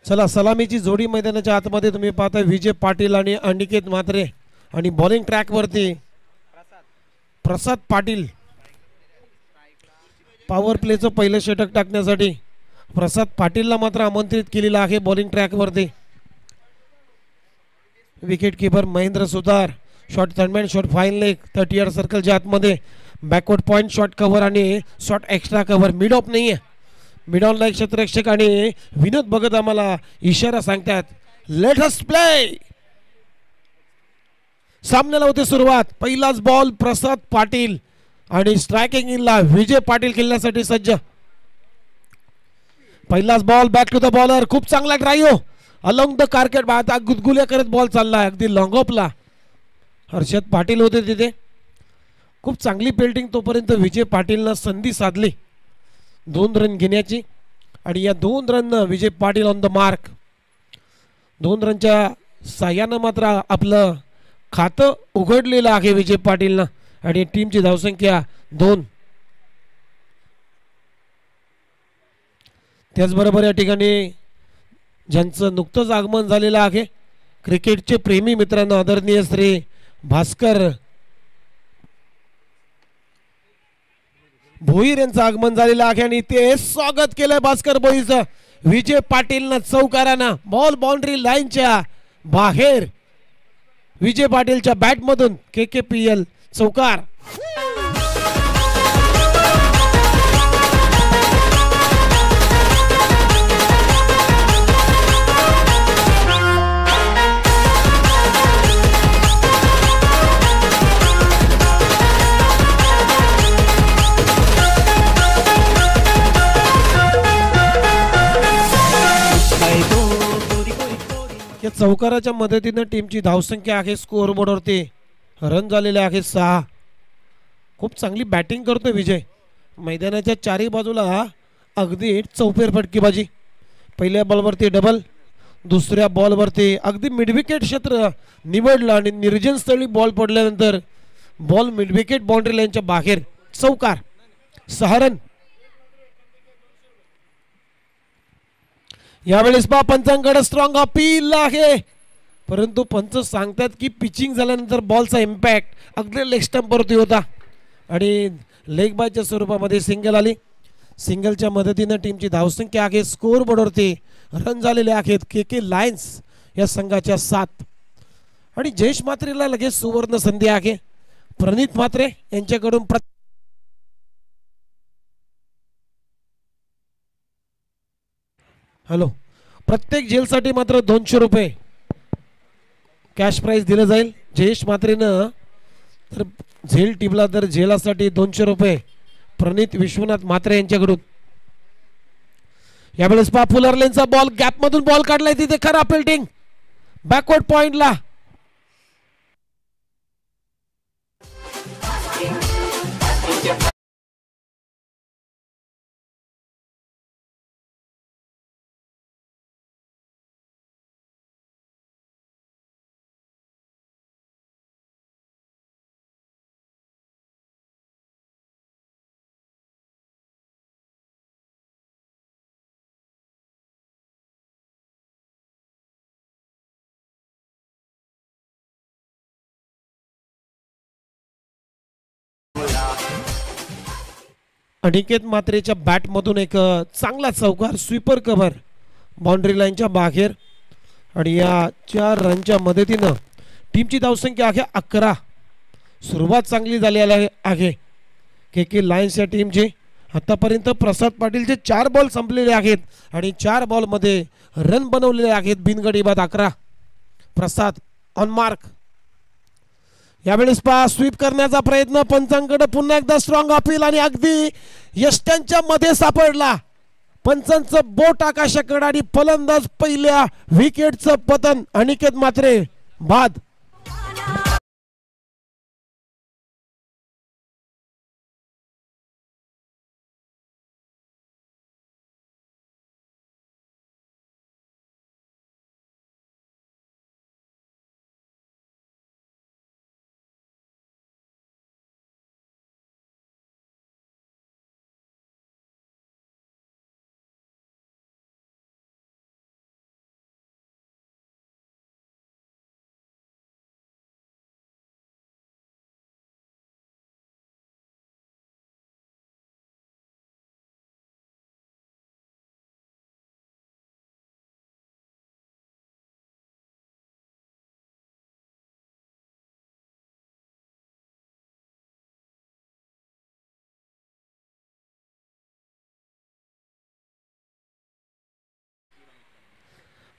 चला, सलामीची जोडी मैदानाच्या आतमध्ये तुम्ही पाहता विजय पाटील आणि अनिकेत म्हात्रे. आणि बॉलिंग ट्रॅक वरती प्रसाद पाटील. पॉवर प्लेचं पहिलं षटक टाकण्यासाठी प्रसाद पाटीलला मात्र आमंत्रित केलेलं आहे बॉलिंग ट्रॅक वरती. Wicket keeper Mahendra Sutar. Shot third man, shot fine leg 30 yard सर्कलच्या आतमध्ये. बॅकवर्ड पॉइंट, शॉट कव्हर आणि shot extra cover. Mid off नाही आहे. मिड ऑनला एक क्षेत्ररक्षक आणि विनोद बघत आम्हाला इशारा सांगतात, लेट अस प्ले. सामन्याला होते सुरुवात. पहिलाच बॉल प्रसाद पाटील आणि स्ट्रायकिंग इनला विजय पाटील खेळण्यासाठी सज्ज. पहिलाच ball back to the bowler. खूप चांगला ड्राईव्ह अलॉंग द कार्केट. आता गुदगुल्या करत बॉल चाललाय अगदी लॉंग ऑफला. हर्षद पाटील होते तिथे. खूप चांगली फिल्डिंग तोपर्यंत विजय पाटीलनं संधी साधली 2 रन घेण्याची. आणि या 2 run Vijay Patil on the mark. 2 रनच्या साह्यानं मात्र आपलं खातं उघडलेलं आहे विजय पाटीलनं. आणि टीमची धावसंख्या 2. त्याचबरोबर या ठिकाणी ज्यांचं नुकतंच आगमन झालेलं आहे, क्रिकेटचे प्रेमी मित्रांनो, आदरणीय श्री भास्कर भोईर यांचं आगमन झालेलं आहे. आणि ते स्वागत केलंय भास्कर भोईरचं विजय पाटीलनं चौकारानं. बॉल बाउंड्री लाईनच्या बाहेर विजय पाटीलच्या बॅटमधून KKPL चौकार. या चौकाराच्या मदतीनं टीमची धावसंख्या आहे स्कोअर बोर्डवरती. रन झालेले आहे 6. खूप चांगली बॅटिंग करतोय विजय. मैदानाच्या चारही बाजूला अगदी चौफेर फटकेबाजी. पहिल्या बॉलवरती डबल, दुसऱ्या बॉलवरती अगदी मिडविकेट क्षेत्र निवडलं आणि निर्जन स्थळी बॉल पडल्यानंतर बॉल मिडविकेट बाउंड्री लाईनच्या बाहेर. चौकार. 6 रन. यावेळेस पंचांकडे स्ट्रॉंग अपील आहे, परंतु पंच सांगतात की पिचिंग झाल्यानंतर बॉलचा इम्पॅक्ट अगदी लेग स्टंपवरती होता आणि लेग बायच्या स्वरूपामध्ये सिंगल आली. सिंगलच्या मदतीनं टीमची धावसंख्या आहे स्कोअर बोर्डवरती. रन झालेले आहेत KK लायन्स या संघाच्या 7. आणि जयेश म्हात्रेला लगेच सुवर्ण संधी आहे. प्रणित म्हात्रे यांच्याकडून हॅलो, प्रत्येक झेलसाठी मात्र 200 रुपये कॅश प्राइज दिलं जाईल. जयेश म्हात्रेनं तर झेल टिपला तर झेलासाठी 200 रुपये प्रणित विश्वनाथ म्हात्रे यांच्याकडून. यावेळेस फुलर लेनचा बॉल गॅप मधून बॉल काढलाय तिथे. खरा फिल्डिंग बॅकवर्ड पॉइंटला. अनिकेत म्हात्रेच्या बॅटमधून एक चांगला चौकार. स्वीपर कव्हर बाउंड्री लाईनच्या बाहेर. आणि या 4 रनच्या मदतीनं टीमची धावसंख्या आहे 11. सुरुवात चांगली झालेली आहे KK लायन्स या टीमची. आतापर्यंत प्रसाद पाटीलचे 4 बॉल संपलेले आहेत आणि 4 बॉलमध्ये रन बनवलेले आहेत बिनगडी बाद 11. प्रसाद ऑन मार्क. यावेळेस स्वीप करण्याचा प्रयत्न. पंचांकडे पुन्हा एकदा स्ट्रॉंग अपील आणि अगदी यष्ट्यांच्या मध्ये सापडला. पंचांचं बोट आकाशाकडे आणि फलंदाज पहिल्या विकेटचं पतन. अनिकेत म्हात्रे बाद.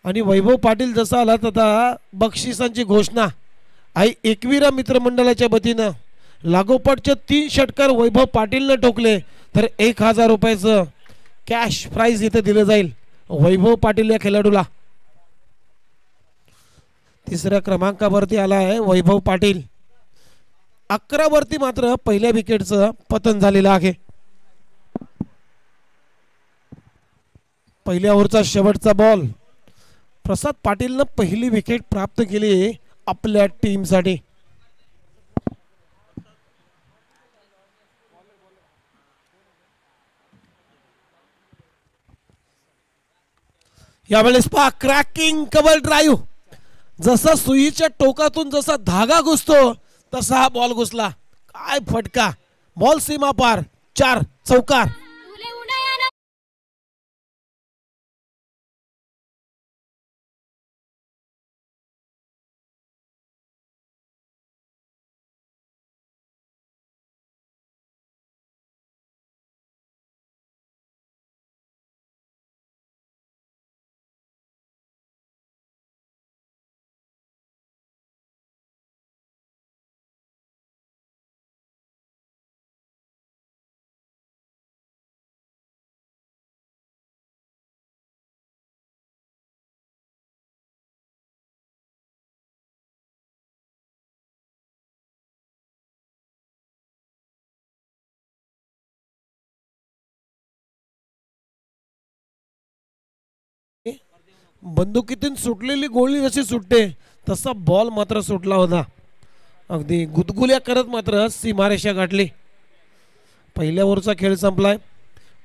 आणि वैभव पाटील जसा आला तसा बक्षिसांची घोषणा आई एकविरा मित्रमंडळाच्या वतीनं लागोपाठच्या 3 षटकार वैभव पाटीलनं ठोकले तर 1000 रुपयाचं कॅश प्राइज इथे दिलं जाईल वैभव पाटील या खेळाडूला. तिसऱ्या क्रमांकावरती आला आहे वैभव पाटील. 11 वरती मात्र पहिल्या विकेटचं पतन झालेलं आहे. पहिल्या ओव्हरचा शेवटचा बॉल. प्रसाद पाटीलनं पहिली विकेट प्राप्त केली आपल्या टीमसाठी. यावेळेस पहा क्रॅकिंग कव्हर ड्राईव्ह. जसा सुईच्या टोकातून जसा धागा घुसतो तसा हा बॉल घुसला. काय फटका. बॉल सीमा पार. 4 चौकार. बंदुकीतून सुटलेली गोळी जशी सुटते तसा बॉल मात्र सुटला होता. अगदी गुदगुल्या करत मात्र सीमारेषा गाठली. पहिल्या ओव्हरचा खेळ संपलाय.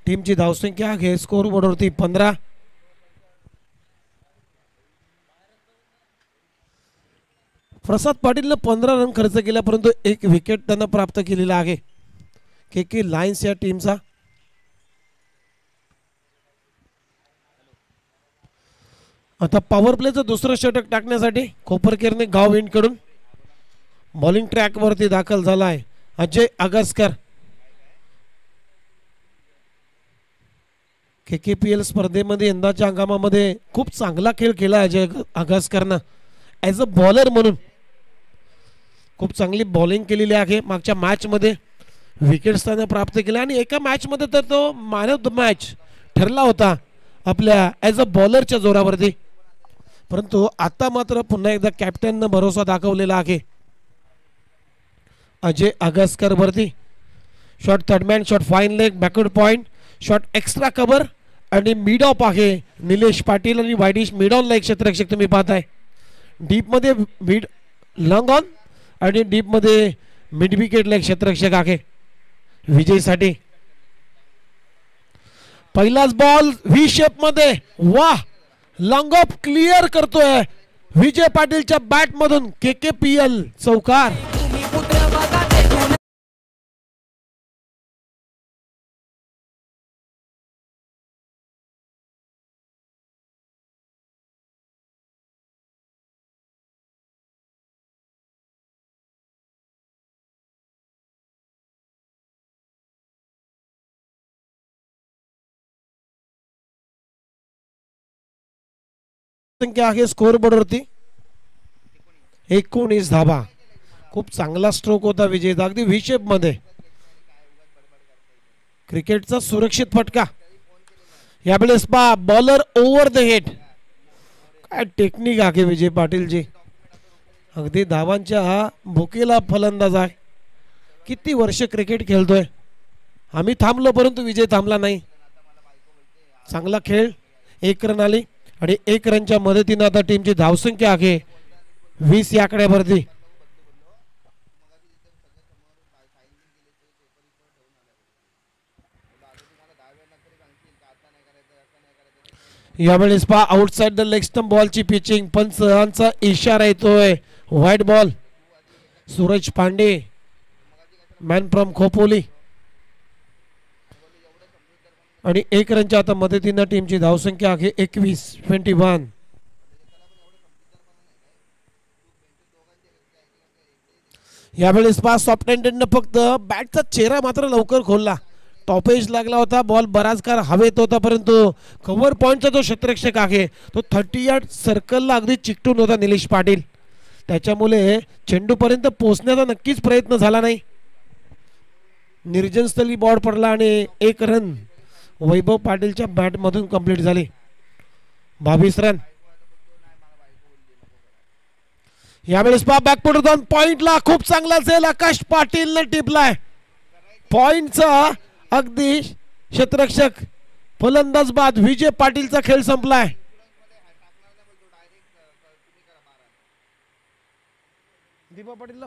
टीमची धावसंख्या आहे स्कोर बोर्डवरती 15. प्रसाद पाटीलने 15 रन खर्च केला परंतु 1 विकेट त्यांना प्राप्त केलेला आहे के लायन्स या टीमचा. आता पॉवर प्लेचं दुसरं षटक टाकण्यासाठी कोपरकेरने गाव एंड कडून बॉलिंग ट्रॅक वरती दाखल झाला आहे अजय अगसकर. KKPL स्पर्धेमध्ये यंदाच्या हंगामामध्ये खूप चांगला खेळ केला अजय अगसकरनं. ॲज अ बॉलर म्हणून खूप चांगली बॉलिंग केलेली आहे. मागच्या मॅच मध्ये विकेट्स त्याने प्राप्त केल्या आणि एका मॅच मध्ये तर तो मॅन ऑफ द मॅच ठरला होता आपल्या ॲज अ बॉलरच्या जोरावरती. परंतु आता मात्र पुन्हा एकदा कॅप्टननं भरोसा दाखवलेला आहे अजय अगसकर वरती. Shot third man, shot fine leg, backward point, shot extra cover आणि मिड ऑफ आहे. निलेश पाटील आणि वायडिश मिड ऑन ला एक क्षेत्ररक्षक तुम्ही पाहताय. डीप मध्ये मिड लॉंग ऑन आणि डीप मध्ये मिड विकेटला एक क्षेत्ररक्षक आहे विजयसाठी. पहिलाच बॉल व्ही शेप मध्ये. वाह, लॉंग ऑफ क्लिअर करतोय विजय पाटीलच्या बॅट मधून. KKPL चौकार. संख्या आहे स्कोर बोर्डवरती 19 धाबा. खूप चांगला स्ट्रोक होता विजयचा अगदी व्ही शेप मध्ये. क्रिकेटचा सुरक्षित फटका. यावेळेस पा बॉलर ओव्हर द हेड. काय टेक्निक आहे विजय पाटीलजी. अगदी धावांच्या भुकेला फलंदाज आहे. किती वर्ष क्रिकेट खेळतोय. आम्ही थांबलो परंतु विजय थांबला नाही. चांगला खेळ. 1 रन आली आणि 1 रनच्या मदतीने आता टीमची धावसंख्या आहे 20 या आकड्यावरती. यावेळेस पहा आउटसाइड द लेग स्टंप बॉलची पिचिंग. पंचांचा इशारा येतोय. White ball. Suraj Pande man from Khopoli आणि 1 रनच्या आता मदतीने टीमची धावसंख्या आहे 21. यावेळेस पहा सॉफ्ट हँडेडनं फक्त बॅटचा चेहरा मात्र लवकर खोलला. स्टॉपेज लागला होता, बॉल बराच काळ हवेत होता, परंतु कव्हर पॉईंटचा जो क्षेत्ररक्षक आहे तो 30 यार्ड सर्कलला अगदी चिकटून होता निलेश पाटील. त्याच्यामुळे चेंडूपर्यंत पोहोचण्याचा नक्कीच प्रयत्न झाला नाही. निर्जन स्थळी बॉल पडला आणि 1 रन वैभव पाटीलच्या बॅटमधून कंप्लीट झाली. 22 रन. यावेळेस बॅकफुट जाऊन पॉइंटला खूप चांगला झेल आकाश पाटीलने टिपलाय. पॉइंटचा अगदी क्षेत्ररक्षक फलंदाज बाद विजय पाटीलचा खेळ संपलाय. दीपा पाटील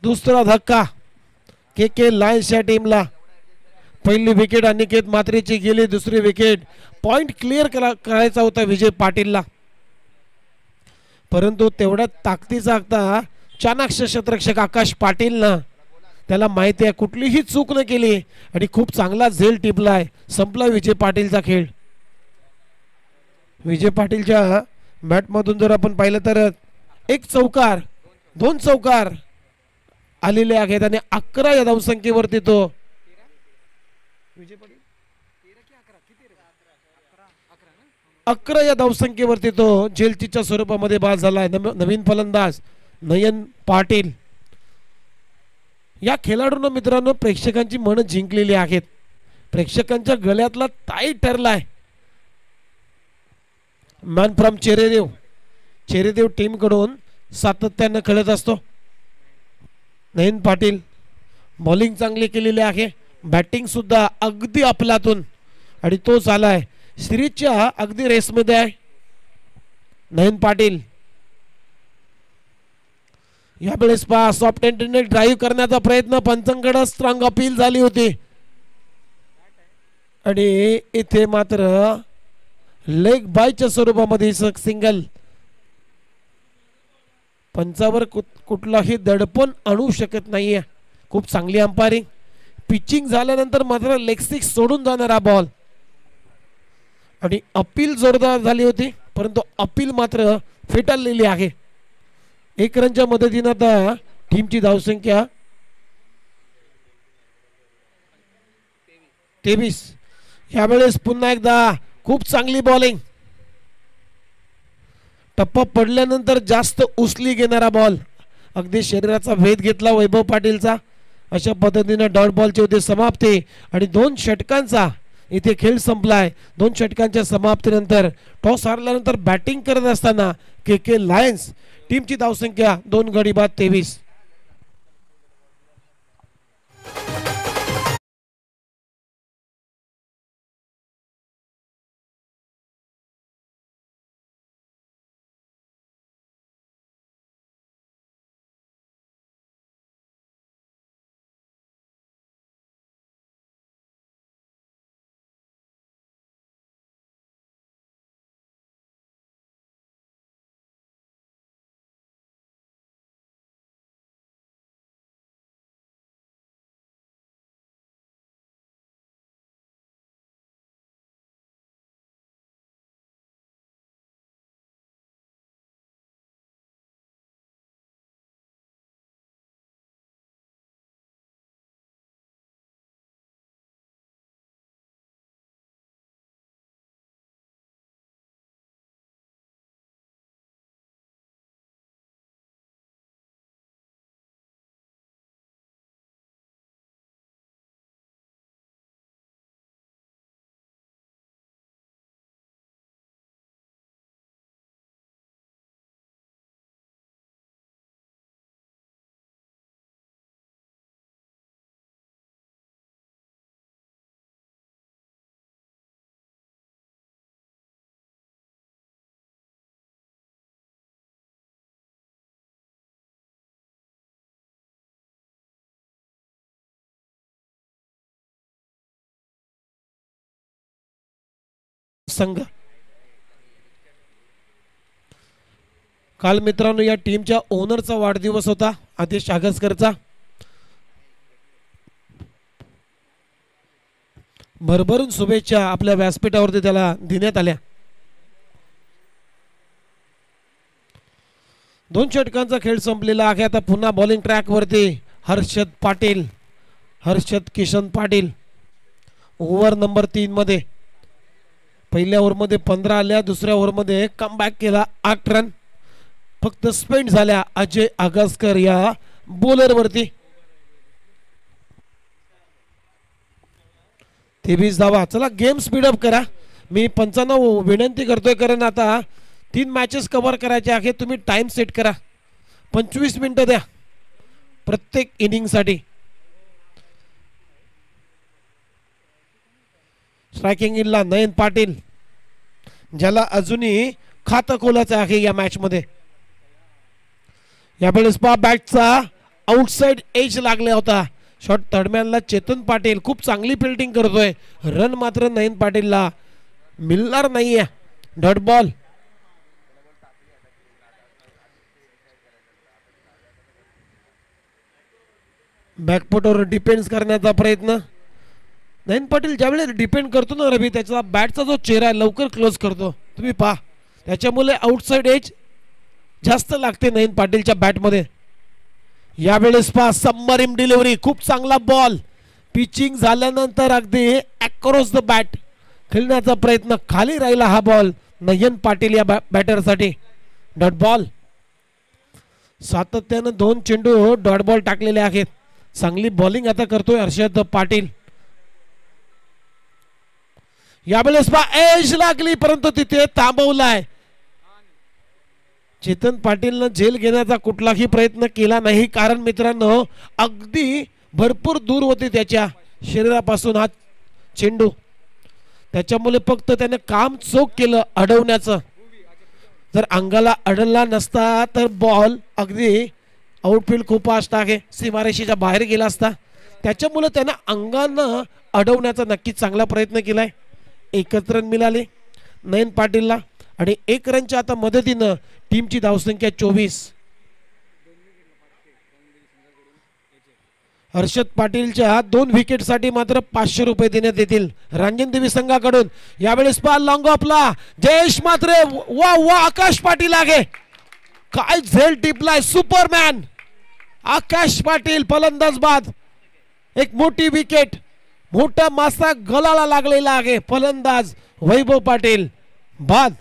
दुसरा धक्का के लायन्सच्या टीमला. पहिली विकेट अनिकेत म्हात्रेची गेली, दुसरी विकेट. पॉइंट क्लिअर करायचा होता विजय पाटीलला, परंतु तेवढ्या ताकदीचा आता चाणाक्ष क्षेत्ररक्षक आकाश पाटीलनं त्याला माहिती आहे कुठलीही चूक न केली आणि खूप चांगला झेल टिपलाय. संपला विजय पाटीलचा खेळ. विजय पाटीलच्या बॅटमधून जर आपण पाहिलं तर 1 चौकार 2 चौकार आलेले आहेत आणि 11 या धावसंख्येवरती तो 11 या धावसंख्येवरती तो जेलचीच्या स्वरूपामध्ये बाद झालाय. नवीन फलंदाज नयन पाटील. या खेळाडूंना मित्रांनो प्रेक्षकांची मन जिंकलेली आहेत. प्रेक्षकांच्या गळ्यातला ताईट ठरलाय. मॅन फ्रॉम चेरेदेव टीम कडून सातत्याने खेळत असतो. नयन पाटील बॉलिंग चांगली केलेली आहे, बॅटिंग सुद्धा अगदी आपलातून आणि तो झालाय सिरीजच्या अगदी रेसमध्ये आहे नयन पाटील. यावेळेस सॉफ्ट एंडने ड्राईव्ह करण्याचा प्रयत्न, पंचांकडे स्ट्रॉंग अपील झाली होती आणि इथे मात्र लेग बायच्या स्वरूपामध्ये सिंगल. पंचावर कुठलाही दडपण आणू शकत नाहीये. खूप चांगली अंपायरिंग. पिचिंग झाल्यानंतर मात्र लेग सिक्स सोडून जाणारा बॉल आणि अपील जोरदार झाली होती, परंतु अपील मात्र फेटाळलेली आहे. 1 रनच्या मदतीने आता टीमची धावसंख्या 23. यावेळेस पुन्हा एकदा खूप चांगली बॉलिंग. टप्पा पडल्यानंतर जास्त उचली घेणारा बॉल. अगदी शरीराचा भेद घेतला वैभव पाटीलचा. अशा पद्धतीने डॉट बॉलची होती समाप्ती आणि 2 षटकांचा इथे खेळ संपलाय. 2 षटकांच्या समाप्तीनंतर टॉस हारल्यानंतर बॅटिंग करत असताना के लायन्स टीमची धावसंख्या 2 गडी बाद 23. संघ काल मित्रांनो या टीमच्या ओनरचा वाढदिवस होता, आदेश आगसकरचा. भरभरून शुभेच्छा आपल्या व्यासपीठावरती त्याला देण्यात आल्या. 2 षटकांचा खेळ संपलेला आहे. आता पुन्हा बॉलिंग ट्रॅक वरती हर्षद पाटील, हर्षद किशन पाटील ओव्हर नंबर 3 मध्ये पहिल्या ओव्हरमध्ये 15 आल्या, दुसऱ्या ओव्हरमध्ये कमबॅक केला 8 रन फक्त स्पेंड झाल्या अजय आगसकर या बॉलर वरती. 23 धावा. चला गेम स्पीडअप करा. मी 95 विनंती करतोय कारण आता 3 मॅचेस कव्हर करायचे आहे. तुम्ही टाइम सेट करा. 25 मिनिटं द्या प्रत्येक इनिंग साठी. स्ट्रायकिंग इनला नयन पाटील ज्याला अजूनही खातं खोलायचं आहे या मॅच मध्ये. यावेळेस पहा बॅटचा आउटसाइड एज लागला होता. शॉट थर्डमॅनला चेतन पाटील खूप चांगली फिल्डिंग करतोय. रन मात्र नयन पाटीलला मिळणार नाहीये. Dot ball. बॅकफुटवर डिपेंड करण्याचा प्रयत्न. नयन पाटील ज्यावेळेस डिपेंड करतो ना रवी त्याचा बॅटचा जो चेहरा आहे लवकर क्लोज करतो. तुम्ही पहा त्याच्यामुळे आउटसाइड एज जास्त लागते नयन पाटीलच्या बॅटमध्ये. यावेळेस पहा सबमरीन डिलिव्हरी खूप चांगला बॉल. पिचिंग झाल्यानंतर अगदी अक्रॉस द बॅट खेळण्याचा प्रयत्न. खाली राहिला हा बॉल नयन पाटील या बॅटरसाठी. Dot ball. सातत्यानं 2 चेंडू डॉट बॉल टाकलेले आहेत. चांगली बॉलिंग आता करतोय हर्षद पाटील. यावेळेस पहा एज लागली परंतु तिथे थांबवलाय. चेतन पाटीलनं झेल घेण्याचा कुठलाही प्रयत्न केला नाही कारण मित्रांनो अगदी भरपूर दूर होते त्याच्या शरीरापासून हा चेंडू. त्याच्यामुळे फक्त त्याने काम चोख केलं अडवण्याचं. जर अंगाला अडवला नसता तर बॉल अगदी आउटफील्ड खूप फास्ट आहे सीमारेषेच्या बाहेर गेला असता. त्याच्यामुळे त्याने अंगानं अडवण्याचा नक्कीच चांगला प्रयत्न केलाय. 1 रन मिळाले नयन पाटीलला आणि 1 रनच्या आता मदतीनं टीमची धावसंख्या 24. हर्षद पाटीलच्या 2 विकेटसाठी मात्र 500 रुपये देण्यात येतील रांजण देवी संघाकडून. यावेळेस पहा लॉंग ऑफला जयेश मात्र वा वा आकाश पाटील आहे. काय झेल टिपलाय सुपरमॅन आकाश पाटील फलंदाज बाद. एक मोठी विकेट मोठा मासा गलाला लागलेला आहे. फलंदाज वैभव पाटील बाद.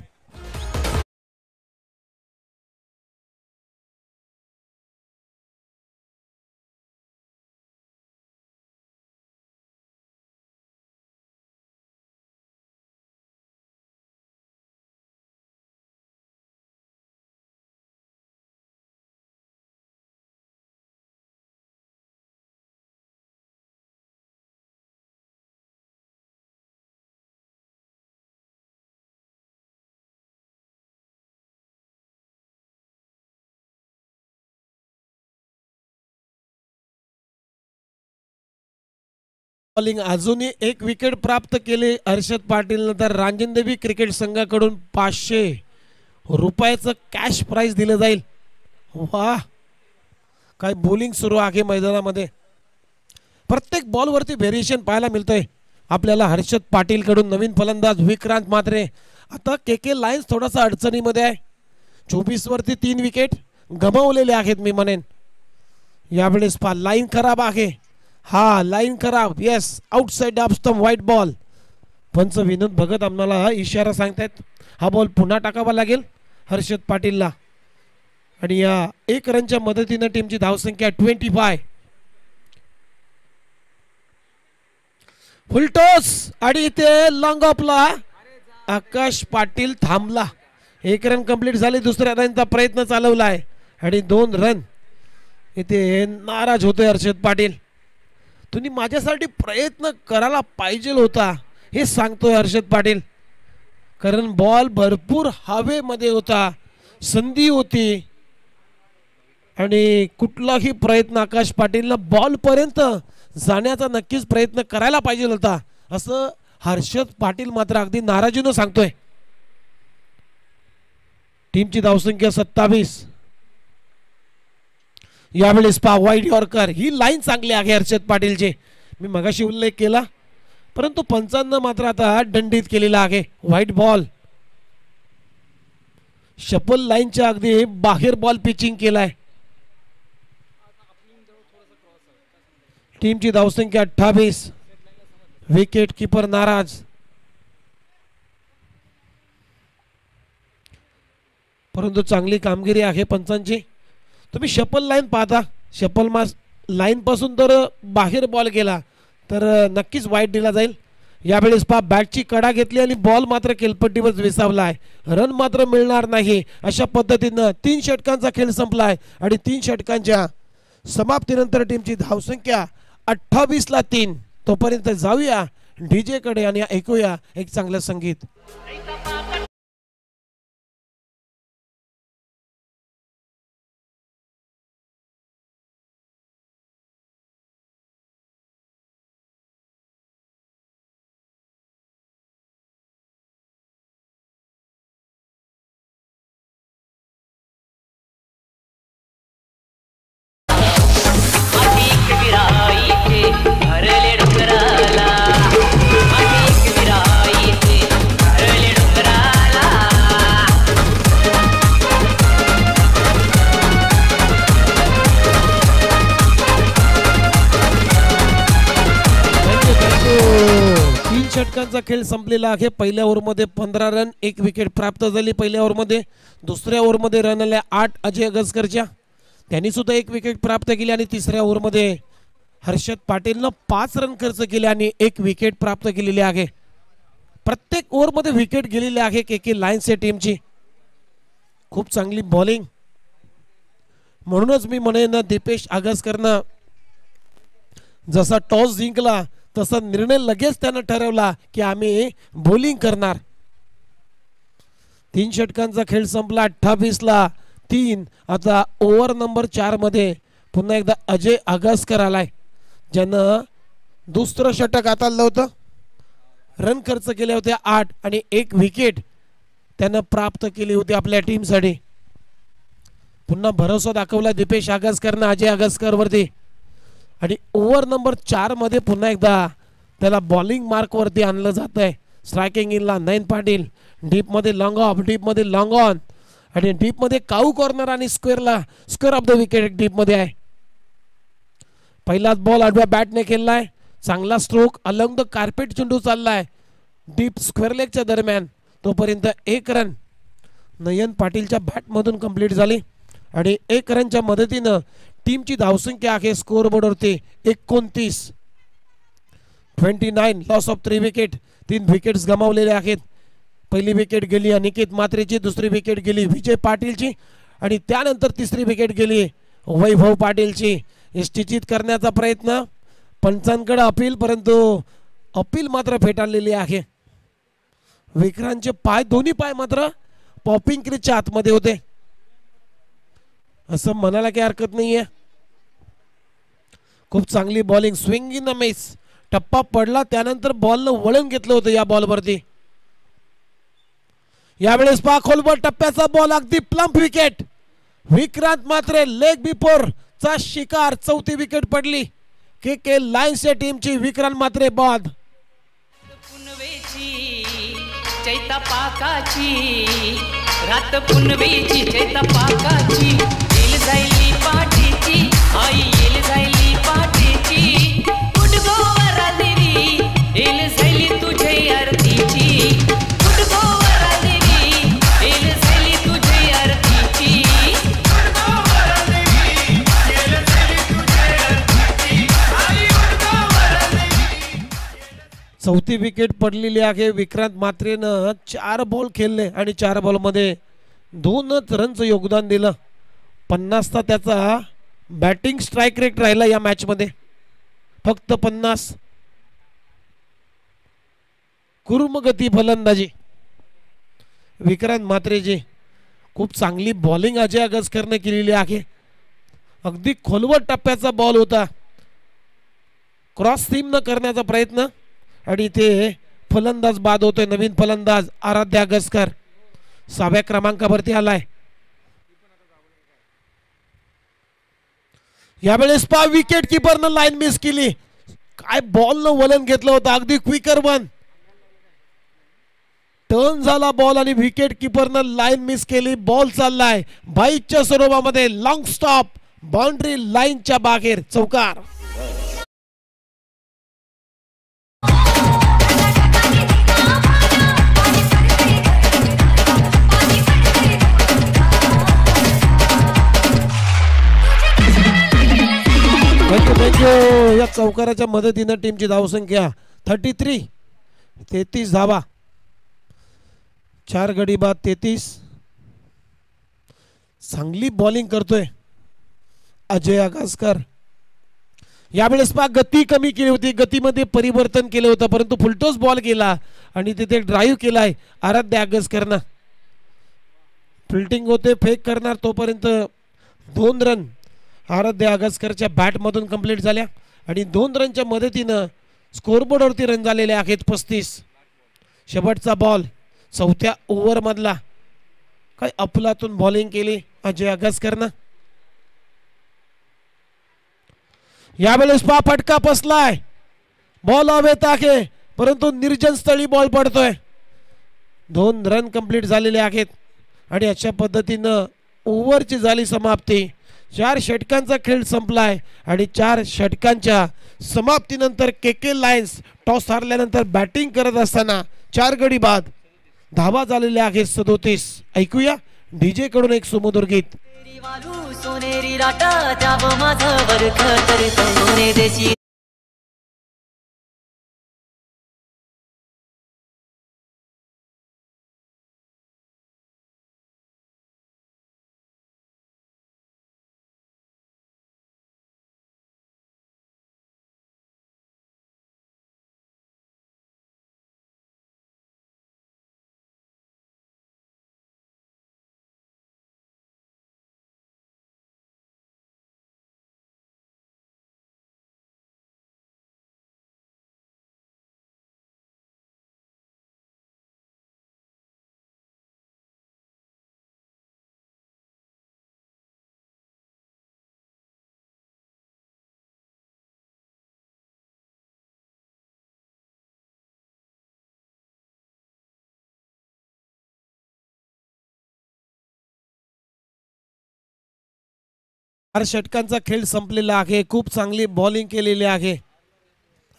बॉलिंग अजूनही 1 विकेट प्राप्त केले हर्षद पाटील. नंतर रांजण देवी क्रिकेट संघाकडून 500 रुपयाचं कॅश प्राइज दिलं जाईल. वाह काय बॉलिंग सुरू आहे मैदानामध्ये. प्रत्येक बॉल वरती व्हेरिएशन पाहायला मिळतंय आपल्याला. हर्षद पाटील कडून नवीन फलंदाज विक्रांत म्हात्रे. आता के लायन्स थोडासा अडचणीमध्ये आहे. 24 वरती 3 विकेट गमावलेले आहेत मी म्हणेन. यावेळेस पहा लाईन खराब आहे. हा लाईन खराब. Yes outside off stump white ball. पंच विनोद भगत आम्हाला इशारा सांगतायत हा बॉल पुन्हा टाकावा लागेल हर्षद पाटीलला. आणि या 1 रनच्या मदतीने टीमची धावसंख्या 25. फुलटॉस आणि इथे लॉंग ऑफला आकाश पाटील थांबला. 1 रन कंप्लीट झाले. दुसऱ्या रनचा प्रयत्न चालवलाय आणि 2 रन. इथे नाराज होतोय हर्षद पाटील. तुम्ही माझ्यासाठी प्रयत्न करायला पाहिजे होता हे सांगतोय हर्षद पाटील. कारण बॉल भरपूर हवेमध्ये होता. संधी होती आणि कुठलाही प्रयत्न आकाश पाटीलनं बॉल पर्यंत जाण्याचा नक्कीच प्रयत्न करायला पाहिजे होता असं हर्षद पाटील मात्र अगदी नाराजीनं सांगतोय. टीमची धावसंख्या 27. यावेळेस पहा वाईड यॉर्कर. ही लाईन चांगली आहे हर्षद पाटीलचे. मी मगाशी उल्लेख केला परंतु पंचांना मात्र आता दंडित केलेला आहे. White ball. शपल लाईनच्या अगदी बाहेर बॉल पिचिंग केलाय. टीमची धावसंख्या 28. विकेट किपर नाराज. परंतु चांगली कामगिरी आहे पंचांची. तुम्ही शपल लाईन पाहता, शपल मास लाईन पासून तर बाहेर बॉल गेला तर नक्कीच वाईट दिला जाईल. यावेळेस पहा बॅटची कडा घेतली आणि बॉल मात्र केलपट्टीवर विसावला आहे. रन मात्र मिळणार नाही. अशा पद्धतीनं 3 षटकांचा खेळ संपलाय आणि 3 षटकांच्या समाप्तीनंतर टीमची धावसंख्या 28ला 3. तोपर्यंत जाऊया डीजे कडे आणि ऐकूया एक चांगलं संगीत. षटकांचा खेळ संपलेला आहे. पहिल्या ओव्हरमध्ये 15 रन 1 विकेट प्राप्त झाली. पहिल्या ओव्हरमध्ये दुसऱ्या ओव्हरमध्ये रन आल्या 8 अजय अगसकरच्या, त्यांनी सुद्धा 1 विकेट प्राप्त केली. आणि तिसऱ्या ओव्हरमध्ये हर्षद पाटीलनं 5 रन खर्च केले आणि 1 विकेट प्राप्त केलेली आहे. प्रत्येक ओव्हरमध्ये विकेट गेलेली आहे के लायन्सच्या टीमची. खूप चांगली बॉलिंग. म्हणूनच मी म्हणेन दीपेश अगसकरनं जसा टॉस जिंकला तसा निर्णय लगेच त्यानं ठरवला की आम्ही बॉलिंग करणार. 3 षटकांचा खेळ संपला 28ला 3. आता ओव्हर नंबर 4 मध्ये पुन्हा एकदा अजय अगसकर आलाय, ज्यानं दुसरं षटक हाताळलं होतं. रन खर्च केले होते 8 आणि 1 विकेट त्यानं प्राप्त केली होती आपल्या टीमसाठी. पुन्हा भरोसा दाखवला दीपेश अगसकरनं अजय अगसकर वरती. आणि ओव्हर नंबर 4 मध्ये पुन्हा एकदा त्याला बॉलिंग मार्क वरती आणलं जात आहे. स्ट्रायकिंग इनला नयन पाटील, डीप मध्ये लॉंग ऑफ, डीप मध्ये लॉंग ऑन आणि डीप मध्ये काऊ कॉर्नर आणि square of the wicket deep मध्ये आहे. पहिलाच बॉल आडव्या बॅटने केलाय. चांगला स्ट्रोक अलंग द कार्पेट चेंडू चाललाय डीप स्क्वेअर लेगच्या दरम्यान. तोपर्यंत 1 रन नयन पाटीलच्या बॅट मधून कंप्लीट झाली आणि 1 रनच्या मदतीनं टीमची धावसंख्या आहे स्कोअर बोर्डवरती 29. Loss of 3 wicket. 3 विकेट्स गमावलेले आहेत. पहिली विकेट गेली अनिकेत मात्रेची, दुसरी विकेट गेली विजय पाटीलची आणि त्यानंतर तिसरी विकेट गेली वैभव पाटीलची. निश्चित करण्याचा प्रयत्न पंचांकडे अपील, परंतु अपील मात्र फेटाळलेली आहे. विक्रांतचे पाय, दोन्ही पाय मात्र पॉपिंग क्रीजच्या आतमध्ये होते असं म्हणायला काही हरकत नाहीये. खूप चांगली bowling. Swing in the miss. टप्पा पडला त्यानंतर बॉलनं वळण घेतलं होतं या बॉलवरती. यावेळेस पहा खोलवर टप्प्याचा बॉल, अगदी प्लम्प विकेट. विक्रांत मात्र लेग बिफोर चा शिकार. 4थी विकेट पडली के लायन्सच्या टीमची. विक्रांत मात्र बाद. चैता पाकाची रात पुनवेची, चैता पाकाची येल जायली पाठीची, आई येल जायली पाठीची. गुडगोवरा देवी येल जायली तुझे आरतीची, गुडगोवरा देवी येल जायली तुझे आरतीची, गुडगोवरा देवी येल जायली तुझे आरतीची, आई गुडगोवरा देवी. 4थी विकेट पडलेली आहे. विक्रांत मात्रेनं 4 बॉल खेळले आणि 4 बॉल मध्ये 2च रनचं योगदान दिलं. 50चा त्याचा बॅटिंग स्ट्राइक रेट राहिला या मॅच मध्ये, फक्त 50. कुर्मगती फलंदाजी विक्रांत मात्रेची. खूप चांगली बॉलिंग अजय अगसकरने केलेली आहे. अगदी खोलवर टप्प्याचा बॉल होता. क्रॉस सीम न करण्याचा प्रयत्न आणि ते फलंदाज बाद होतोय. नवीन फलंदाज आराध्य अगसकर 6व्या क्रमांकावरती आलाय. यावेळेस पहा विकेट किपरनं लाईन मिस केली. काय बॉलनं वलन घेतलं होतं, अगदी क्विकर वन. टर्न झाला बॉल आणि विकेट किपरनं लाईन मिस केली. बॉल चाललाय 22च्या स्वरूपामध्ये. लॉंग स्टॉप बाउंड्री लाईनच्या बाहेर. चौकार. चौकाराच्या मदतीनं टीमची धावसंख्या 33, 33 धावा, 4 गडी बाद 33. चांगली बॉलिंग करतोय अजय आगसकर. यावेळेस गती कमी केली होती, गतीमध्ये परिवर्तन केलं होतं, परंतु फुलटॉस बॉल केला आणि तिथे ड्राईव्ह केलाय आराध्य आगसकरनं. फिल्डिंग होते, फेक करणार तोपर्यंत 2 रन आराध्य आगसकरच्या बॅटमधून कंप्लीट झाल्या आणि 2 रनच्या मदतीनं स्कोरबोर्डवरती रन झालेले आहेत 35. शेवटचा बॉल 4थ्या ओव्हरमधला. काय अफलातून बॉलिंग केली अजय आगसकरनं. यावेळेस फटका बसलाय, बॉल हवेत आहे, परंतु निर्जन स्थळी बॉल पडतोय. 2 रन कंप्लीट झालेले आहेत आणि अशा पद्धतीनं ओव्हरची झाली समाप्ती. 4 षटकांचा खेळ संपलाय आणि 4 षटकांच्या समाप्तीनंतर के लायन्स टॉस हारल्यानंतर बॅटिंग करत असताना 4 गडी बाद, धावा झालेल्या आहेत 37. ऐकूया डीजे कडून एक सुमधुर गीत. सोनेरी राटा द्याव माझं वरख तरी सोने देशी. षटकांचा खेळ संपलेला आहे. खूप चांगली बॉलिंग केलेली आहे.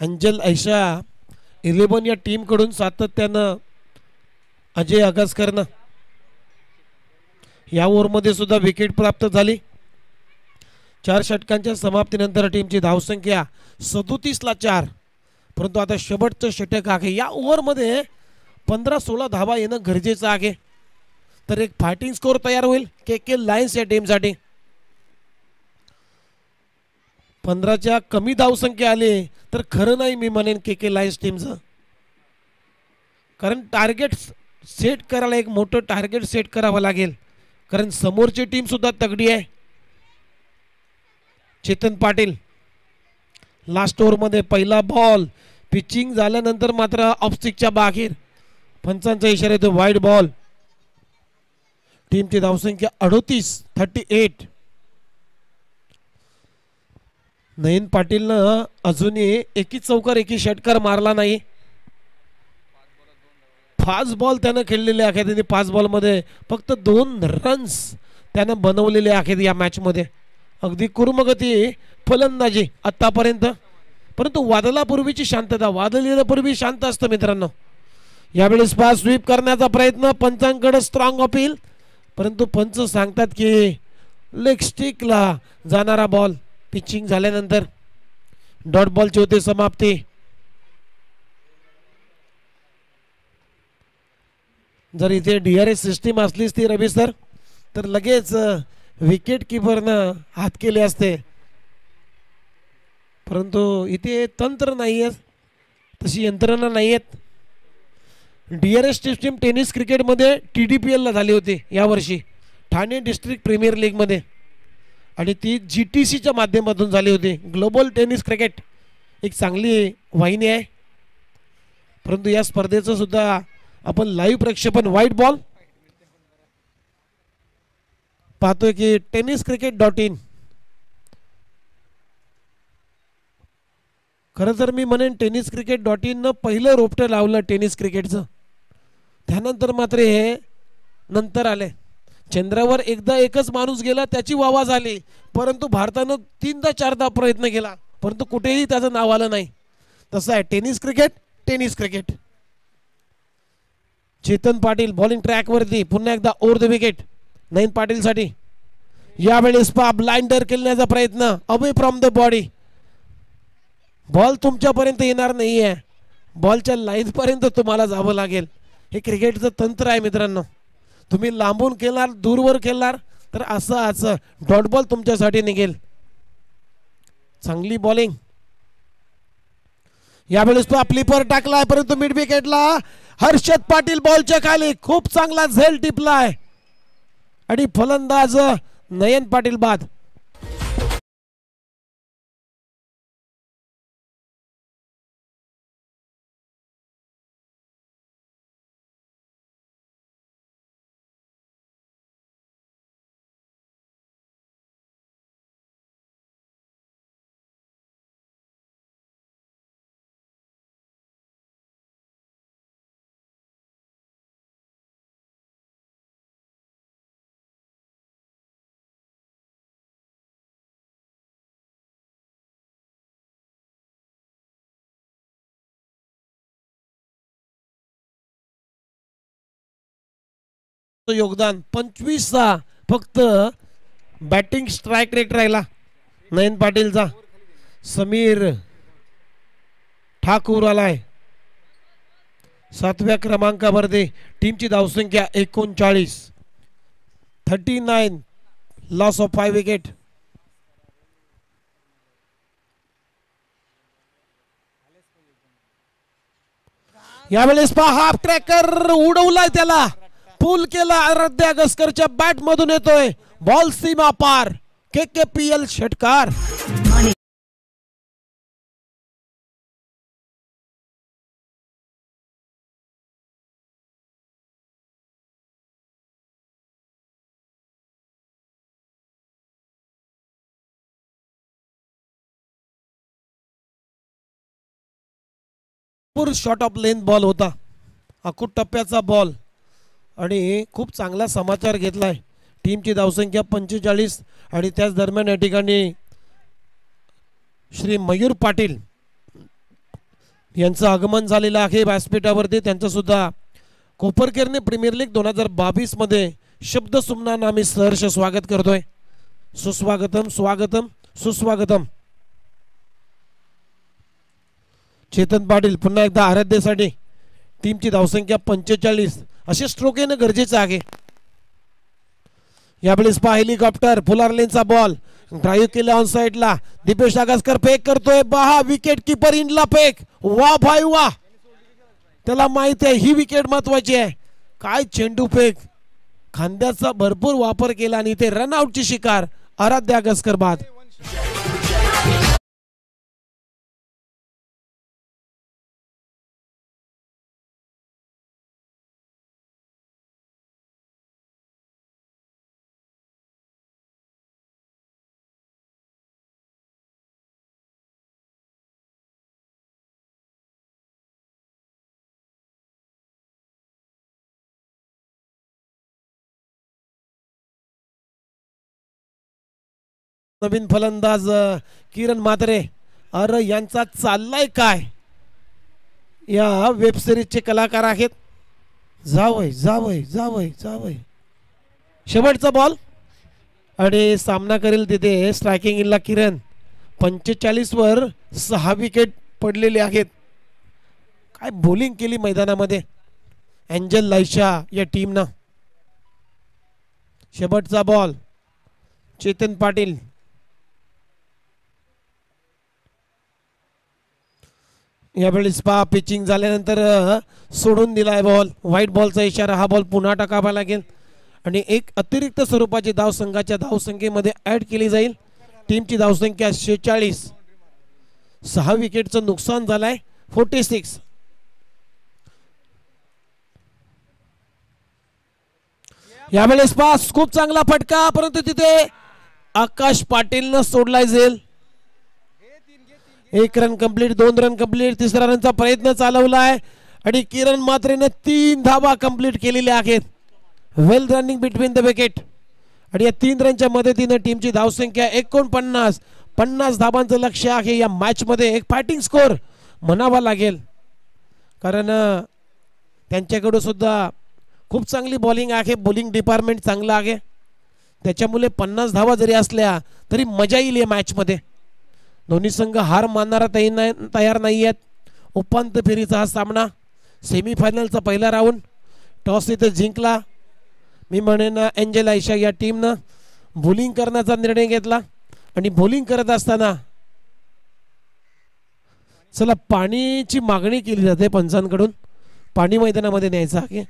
अंजल ऐशा 11 या टीम कडून सातत्यानं अजय आगसकरनं या ओव्हरमध्ये सुद्धा विकेट प्राप्त झाली. 4 षटकांच्या समाप्तीनंतर टीमची धावसंख्या 37ला 4. परंतु आता शेवटचं षटक आहे. या ओव्हरमध्ये 15-16 धावा येणं गरजेचं आहे, तर एक फायटिंग स्कोर तयार होईल के लायन्स या टीमसाठी. 15च्या कमी धावसंख्या आली तर खरं नाही मी म्हणेन के लायन्स टीमचं, कारण टार्गेट सेट करायला एक मोठं टार्गेट सेट करावं लागेल, कारण समोरची टीम सुद्धा तगडी आहे. चेतन पाटील लास्ट ओव्हरमध्ये पहिला बॉल पिचिंग झाल्यानंतर मात्र ऑफस्टिकच्या बाहेर, पंचांचा इशारा येतो वाईड बॉल. टीमची धावसंख्या 38. नयन पाटीलनं अजूनही एकी चौकार एकी षटकार मारला नाही. 5 बॉल त्यानं खेळलेले आहेत आणि 5 बॉलमध्ये फक्त 2 रन्स त्यानं बनवलेले आहेत या मॅच मध्ये. अगदी कुर्मगती फलंदाजी आतापर्यंत, परंतु वादळापूर्वीची शांतता, वादळ येण्यापूर्वी शांत असतं मित्रांनो. यावेळेस स्वीप करण्याचा प्रयत्न, पंचांकडे स्ट्रॉंग अपील, परंतु पंच सांगतात की लेग स्टिकला जाणारा बॉल. पिचिंग झाल्यानंतर डॉट बॉलची होते समाप्ती. जर इथे DRS सिस्टीम असलीच ती रवी सर, तर लगेच विकेट किपरनं हात केले असते, परंतु इथे तंत्र नाहीये, तशी यंत्रणा नाहीयेत. DRS सिस्टीम टेनिस क्रिकेटमध्ये TDPL ला झाली होती यावर्षी, ठाणे डिस्ट्रिक्ट प्रीमियर लीग मध्ये, आणि ती GTCच्या माध्यमातून झाली होती. ग्लोबल टेनिस क्रिकेट एक चांगली वाहिनी आहे, परंतु या स्पर्धेचं सुद्धा आपण लाईव्ह प्रक्षेपण व्हाईट बॉल पाहतोय की tenniscricket.in. खरं तर मी म्हणेन tenniscricket.in न पहिलं रोपटं लावलं टेनिस क्रिकेटचं, त्यानंतर मात्र हे नंतर आले. चंद्रावर एकदा एकच माणूस गेला, त्याची वावा झाली, परंतु भारतानं 3दा-4दा प्रयत्न केला, परंतु कुठेही त्याचं नाव आलं नाही. तसं आहे tennis cricket. Chetan Patil bowling track वरती पुन्हा एकदा ओव्हर द विकेट नयन पाटील साठी. यावेळेस ब्लाइंडर खेळण्याचा प्रयत्न away from the body. Ball तुमच्यापर्यंत येणार नाहीये, बॉलच्या लाईन पर्यंत तुम्हाला जावं लागेल. हे क्रिकेटचं तंत्र आहे मित्रांनो. तुम्ही लांबून खेळणार, दूरवर खेळणार तर असं डॉट बॉल तुमच्यासाठी निघेल. चांगली बॉलिंग यावेळेस तो फ्लिपर टाकलाय, परंतु मिड विकेटला हर्षद पाटील बॉलच्या खाली खूप चांगला झेल टिपलाय आणि फलंदाज नयन पाटील बाद. योगदान 25 फक्त बॅटिंग स्ट्राइक रेट राहिला नयन पाटीलचा. समीर ठाकूर आलाय 7व्या क्रमांकावरती. टीमची धावसंख्या 39, 39, लॉस ऑफ 5 विकेट. यावेळेस पहा हाफ ट्रॅकर उडवलाय, त्याला पुल केला. आराध्या अगसकरच्या बॅट मधून येतोय बॉल सीमा पार. KKPL षटकार. शॉट ऑफ लेंथ बॉल होता, अकूट टप्प्याचा बॉल आणि खूप चांगला समाचार घेतलाय. टीमची धावसंख्या 45 आणि त्याच दरम्यान या ठिकाणी श्री मयूर पाटील यांचं आगमन झालेलं आहे व्यासपीठावरती. त्यांचं सुद्धा कोपरखेरणे प्रीमियर लीग 2022 मध्ये शब्द सुमनानं आम्ही सहर्ष स्वागत करतोय. सुस्वागतम, स्वागतम, सुस्वागतम. चेतन पाटील पुन्हा एकदा आराध्यसाठी. टीमची धावसंख्या 45, असे स्ट्रोक येणं गरजेचं आहे. यावेळेस पहा हेलिकॉप्टर फुलार लेनचा बॉल ड्राईव्ह केला ऑन साइडला. दीपेश आगसकर फेक करतोय, पहा विकेट किपर इनला फेक. वा भाई वा, त्याला माहिती आहे ही विकेट महत्वाची आहे. काय चेंडू फेक, खांद्याचा भरपूर वापर केला आणि इथे रनआउटची शिकार. आराध्या अगसकर बाद. नवीन फलंदाज किरण म्हात्रे. अरे यांचा चाललाय काय, या वेब सिरीजचे कलाकार आहेत. जावय जावय जावय जावय. शेवटचा बॉल आणि सामना करेल तिथे स्ट्रायकिंग इनला किरण. 45 वर 6 विकेट पडलेले आहेत. काय बॉलिंग केली मैदानामध्ये एंजल लायशा या टीमनं. शेवटचा बॉल चेतन पाटील. यावेळी स्पा पिचिंग झाल्यानंतर सोडून दिलाय बॉल. व्हाईट बॉलचा इशारा. हा बॉल पुन्हा टाकावा लागेल आणि एक अतिरिक्त स्वरूपाची धाव संघाच्या धावसंख्येमध्ये ऍड केली जाईल. टीमची धावसंख्या 46, 6 विकेटचं नुकसान झालंय 46. यावेळेस पास खूप चांगला फटका, परंतु तिथे आकाश पाटीलनं सोडलाय झेल. 1 रन कंप्लीट, 2 रन कंप्लीट. 3रा रनचा प्रयत्न चालवलाय आणि किरण म्हात्रेने 3 धावा कंप्लीट केलेल्या आहेत. वेल रनिंग बिटवीन द विकेट आणि या 3 रनच्या मदतीने टीमची धावसंख्या 49, 50 धावांचं लक्ष्य आहे या मॅच मध्ये. एक फायटिंग स्कोर म्हणावा लागेल, कारण त्यांच्याकडे सुद्धा खूप चांगली बॉलिंग आहे. बॉलिंग डिपार्टमेंट चांगला आहे, त्याच्यामुळे 50 धावा जरी असल्या तरी मजा येईल या मॅच मध्ये. दोन्ही संघ हार मानणारा तयार नाही आहेत. उपांत्य फेरीचा हा सामना, सेमीफायनलचा पहिला राऊंड. टॉस इथे जिंकला मी म्हणेन एंजल आयशा या टीमनं. बॉलिंग करण्याचा निर्णय घेतला आणि बॉलिंग करत असताना चला पाणीची मागणी केली जाते पंचांकडून. पाणी मैदानामध्ये न्यायचं आहे.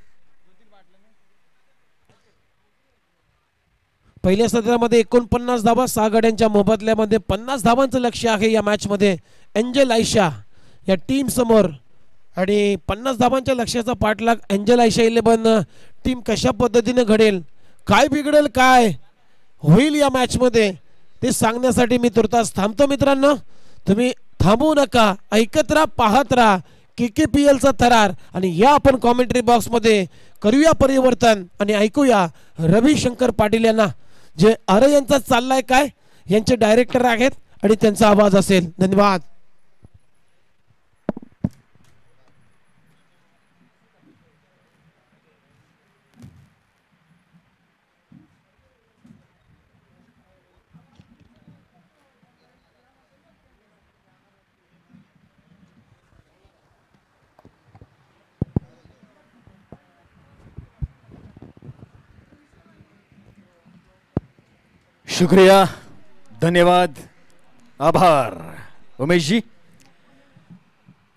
पहिल्या सत्रामध्ये 49 धावा, 6 गड्यांच्या मोबदल्यामध्ये 50 धावांचं लक्ष आहे या मॅच मध्ये एंजल आयशा या टीम समोर. आणि 50 धावांच्या लक्ष्याचा पाठलाग एंजल आयशा 11 टीम कशा पद्धतीने घडेल, काय बिघडेल, काय होईल या मॅच मध्ये ते सांगण्यासाठी मी तुर्तास थांबतो. मित्रांनो तुम्ही थांबू नका, ऐकत राहा, पाहत राहा KKPL चा थरार. आणि या आपण कॉमेंट्री बॉक्स मध्ये करूया परिवर्तन आणि ऐकूया रविशंकर पाटील यांना, जे अरे यांचा चाललाय काय, यांचे डायरेक्टर आहेत आणि त्यांचा आवाज असेल. धन्यवाद. शुक्रिया, धन्यवाद, आभार उमेशजी.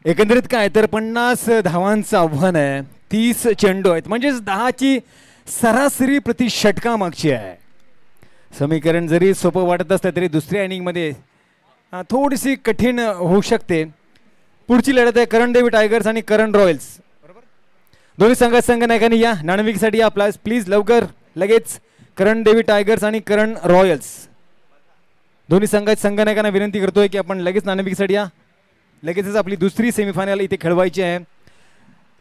एकंदरीत काय तर 50 धावांचं आव्हान आहे, 30 चेंडू आहेत, म्हणजेच 10ची सरासरी प्रति षटका मागची आहे. समीकरण जरी सोपं वाटत असलं तरी दुसऱ्या इनिंगमध्ये थोडीशी कठीण होऊ शकते. पुढची लढत आहे करण देवी टायगर्स आणि करण रॉयल्स. दोन्ही संघनायकांनी या नाणेफेकीसाठी या प्लीज लवकर लगेच. करण देवी टायगर्स आणि करण रॉयल्स दोन्ही संघनायकांना विनंती करतोय की आपण लगेच नाणेफेकीसाठी या. लगेचच आपली दुसरी सेमीफायनल इथे खेळवायची आहे.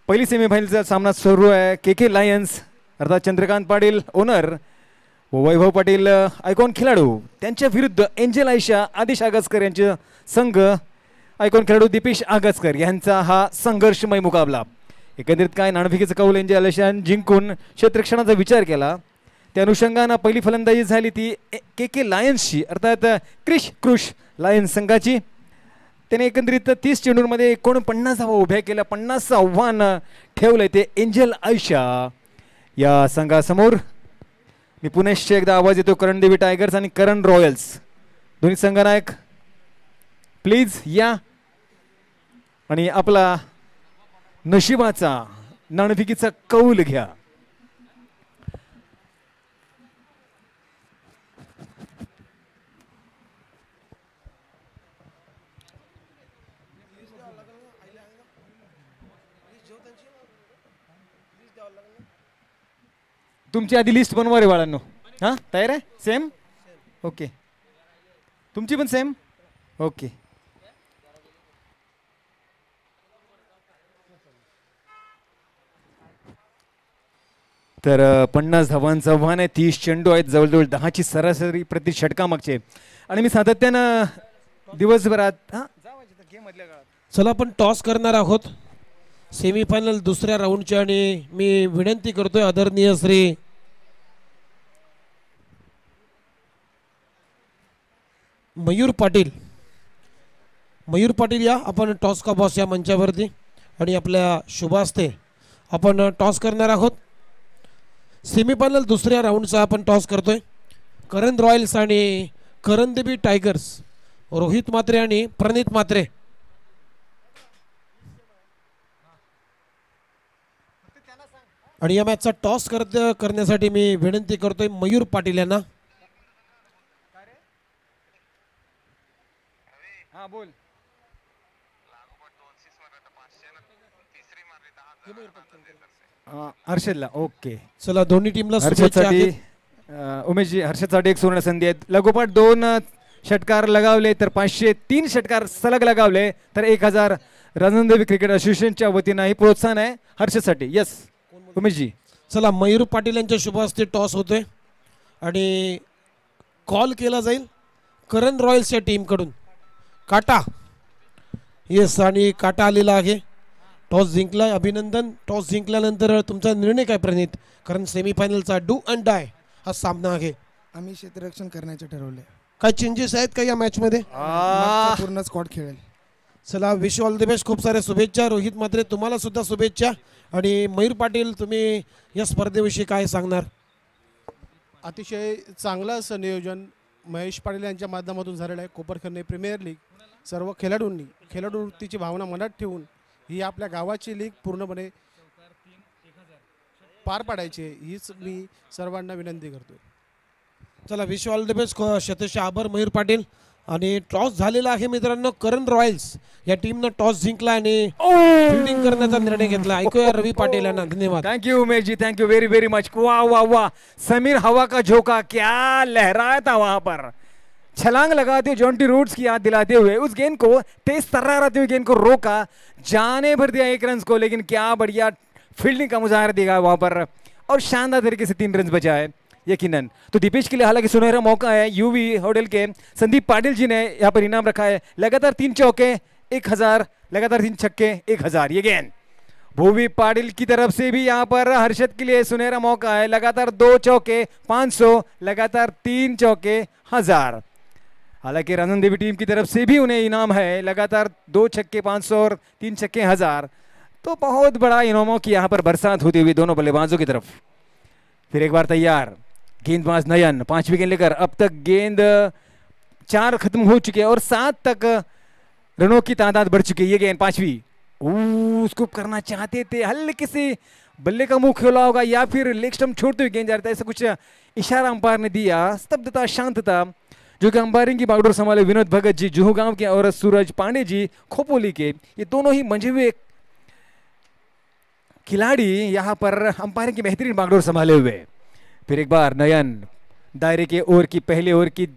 पहिली सेमीफायनलचा सामना सुरू आहे. KK लायन्स अर्थात चंद्रकांत पाटील ओनर व वैभव पाटील आयकॉन खेळाडू त्यांच्या विरुद्ध एंजल आयशा आदिश आगसकर यांचे संघ आयकॉन खेळाडू दीपेश आगसकर यांचा हा संघर्षमय मुकाबला. एकंदरीत काय नाणेफेकीचं कौल एंजल आयशाने जिंकून क्षेत्ररक्षणाचा विचार केला. त्या अनुषंगानं पहिली फलंदाजी झाली ती KK लायन्सची अर्थात क्रिश लायन्स संघाची. त्याने एकंदरीत 30 चेंडूंमध्ये 49 धावा उभ्या केल्या. 50चं आव्हान ठेवलंय ते एंजल आयशा या संघासमोर. मी पुनश्च एकदा आवाज येतो करण देवी टायगर्स आणि करण रॉयल्स दोन्ही संघनायक प्लीज या आणि आपला नशिबाचा नाणेफेकीचा कौल घ्या. तुमची आधी लिस्ट बनवा रे बाळांनो. हां तयार आहे? Same okay. तुमची पण सेम ओके. तर 50 धावांचं आव्हान आहे. 30 चेंडू आहेत. जवळजवळ 10ची सरासरी प्रति षटका मागचे. आणि मी सातत्यानं दिवसभरात चला आपण टॉस करणार आहोत सेमीफायनल दुसऱ्या राऊंडची. आणि मी विनंती करतोय आदरणीय श्री मयूर पाटील या आपण टॉस का बॉस या मंचावरती. आणि आपल्या शुभास्ते आपण टॉस करणार आहोत. सेमीफायनल दुसऱ्या राऊंडचा आपण टॉस करतोय. करण रॉयल्स आणि करण देवी टायगर्स, रोहित म्हात्रे आणि प्रणित म्हात्रे. आणि या मॅचचा टॉस करण्यासाठी मी विनंती करतोय मयूर पाटील यांना. बोल. हर्षदला ओके. चला दोन्ही टीमला हर्षदसाठी उमेशजी हर्षदसाठी एक सुवर्ण संधी आहे. लगोपाठ 2 षटकार लगावले तर 500, 3 षटकार सलग लगावले तर 1000 राजनदेवी क्रिकेट असोसिएशनच्या वतीनं प्रोत्साहन आहे हर्षदसाठी. यस उमेशजी. चला मयूर पाटील यांच्या शुभ हस्ते टॉस होतोय आणि कॉल केला जाईल करण रॉयल्सच्या टीमकडून. काटा येस आणि काटा आलेला आहे. टॉस जिंकला, अभिनंदन. टॉस जिंकल्यानंतर तुमचा निर्णय काय प्रणित? कारण सेमीफायनलचा डू अँड डाय हा सामना आहे. आम्ही क्षेत्ररक्षण करण्याचे ठरवले. काय चेंजेस आहेत का या मॅच मध्ये? पूर्ण स्क्वॉड खेळेल. चला विश ऑल द बेस्ट. खूप साऱ्या शुभेच्छा. रोहित म्हात्रे तुम्हाला सुद्धा शुभेच्छा. आणि मयूर पाटील तुम्ही या स्पर्धेविषयी काय सांगणार? अतिशय चांगलं असं नियोजन महेश पाटील यांच्या माध्यमातून झालेलं आहे. कोपरखन्ने प्रीमियर लीग सर्व खेळाडूंनी खेळाडू वृत्तीची भावना मनात ठेवून ही आपल्या गावाची लीग पूर्णपणे पार पाडायची आहे, हीच मी सर्वांना विनंती करतोय. चला विश ऑल द बेस्ट. शतश आभार मयूर पाटील. आणि टॉस झालेला आहे मित्रांनो. करण रॉयल्स या टीमनं टॉस जिंकला आणि फिल्डिंग करण्याचा निर्णय घेतला. ऐकूया रवी पाटील यांना. धन्यवाद. Thank you Umesh ji, thank you very very much. वाह वाह वाह, समीर हवा का झोंका क्या लहराया था वहां पर, छलांग लगाते हुए जॉन्टी रूट्स की याद दिलाते हुए उस गेंद को तेज तर्राते हुए गेंद को रोका, जाने भर दिया 1 रन को, लेकिन क्या बढ़िया फील्डिंग का मुजाहरा दिया वहां पर और शानदार तरीके से 3 रन बचाए यकीनन. तो दीपेश के लिए हालांकि सुनहरा मौका है. यूवी होटल के संदीप पाटिल जी ने यहाँ पर इनाम रखा है. लगातार 3 चौके 1000, लगातार 3 छक्के 1000. ये गेंद भूवी पाटिल की तरफ से भी यहाँ पर हर्षद के लिए सुनहरा मौका है. लगातार 2 चौके 500, लगातार 3 चौके 1000. हालांकि राजन देवी टीम की तरफ से भी उन्हें इनाम है. लगातार 2 छक्के 500 और 3 छक्के 1000. तो बहुत बड़ा इनामों की यहाँ पर बरसात होती हुई दोनों बल्लेबाजों की तरफ. फिर एक बार तैयार गेंदबाज नयन 5वीं गेंद लेकर. अब तक गेंद 4 खत्म हो चुके हैं और 7 तक रनों की तादाद बढ़ चुकी है. ये गेंद 5वीं उसको करना चाहते थे, हल्के से बल्ले का मुंह खोला होगा या फिर लेग स्टंप छोड़ते हुए गेंद जा रहा था, ऐसा कुछ इशारा अंपायर ने दिया. स्तब्धता, शांतता, जो कि अंपायरिंग की बागडोर संभाले विनोद भगत जी जुहू गांव के और सूरज पांडे जी खोपोली के, ये दोनों ही मंझे हुए खिलाड़ी यहाँ पर अंपायरिंग की बेहतरीन बागडोर संभाले हुए. फिर एक बार नयन दायरे के ओवर की पहले ओवर की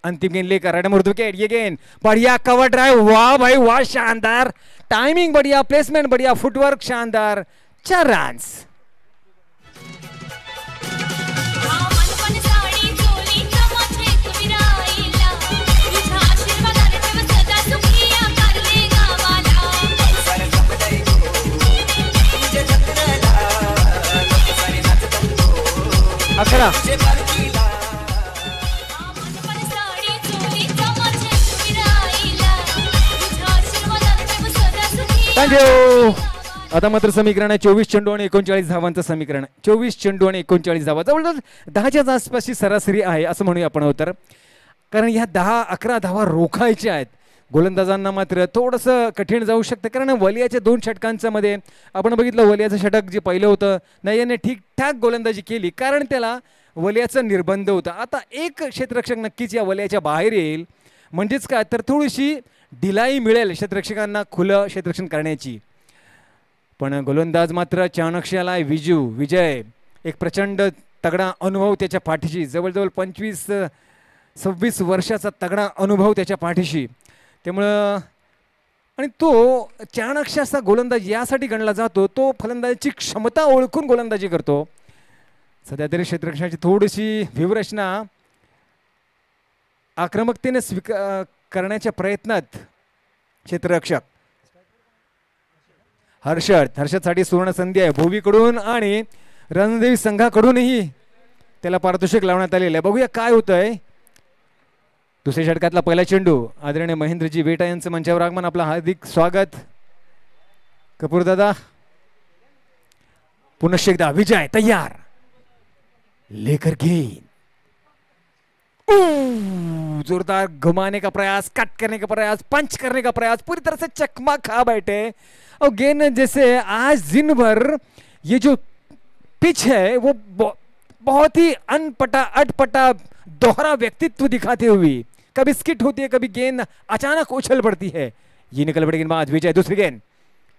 अंतिम गेंद लेकर रन मुर्द विकेट. ये गेंद बढ़िया कवर ड्राइव, वाह भाई वाह, शानदार टाइमिंग, बढ़िया प्लेसमेंट, बढ़िया फुटवर्क, शानदार 4 रन्स. अकरा थँक्यू. आता मात्र समीकरण आहे 24 चेंडू आणि 39 धावांचं समीकरण. 24 चेंडू आणि 39 धावा, जवळजवळ 10च्या आसपासची सरासरी आहे असं म्हणूया आपण. तर कारण ह्या 10-11 धावा रोखायच्या आहेत. गोलंदाजांना मात्र थोडंसं कठीण जाऊ शकतं, कारण वलियाच्या 2 षटकांच्या मध्ये आपण बघितलं वलियाचं षटक जे पहिलं होतं नयनने ठीकठाक गोलंदाजी केली, कारण त्याला वलियाचा निर्बंध होता. आता एक क्षेत्ररक्षक नक्कीच या वलियाच्या बाहेर येईल, म्हणजेच काय तर थोडीशी ढिलाई मिळेल क्षेत्ररक्षकांना खुलं क्षेत्ररक्षण करण्याची. पण गोलंदाज मात्र चाणक्याला विजय एक प्रचंड तगडा अनुभव त्याच्या पाठीशी, जवळजवळ 25-26 वर्षाचा तगडा अनुभव त्याच्या पाठीशी. त्यामुळं आणि तो चाणक्याचा गोलंदाज यासाठी गणला जातो, तो फलंदाजीची क्षमता ओळखून गोलंदाजी करतो. सध्या तरी क्षेत्ररक्षणाची थोडीशी व्यूहरचना आक्रमकतेने करण्याच्या प्रयत्नात क्षेत्ररक्षक हर्षदसाठी सुवर्ण संधी आहे भोवीकडून आणि रणदेवी संघाकडूनही त्याला पारितोषिक लावण्यात आलेलं आहे. बघूया काय होतंय. दुसऱ्या षटकातला पहिला चेंडू, आदरणीय महेंद्रजी बेटा यांचं मंचावर आगमन, आपलं हार्दिक स्वागत. कपूर दादा पुनश्च एकदा विजय तैयार लेकर गेंद, जोरदार घुमाने का प्रयास, कट करने का प्रयास, पंच करने का प्रयास, पूरी तरह से चकमा खा बैठे. और गेंद जैसे आज दिन भर ये जो पिच है वो बहुत ही अटपटा दोहरा व्यक्तित्व दिखाते हुए कभी स्किट होती है, कभी गेंद अचानक उछल पड़ती है. ये निकल पड़े गेंदबाज विजय. दूसरी गेंद,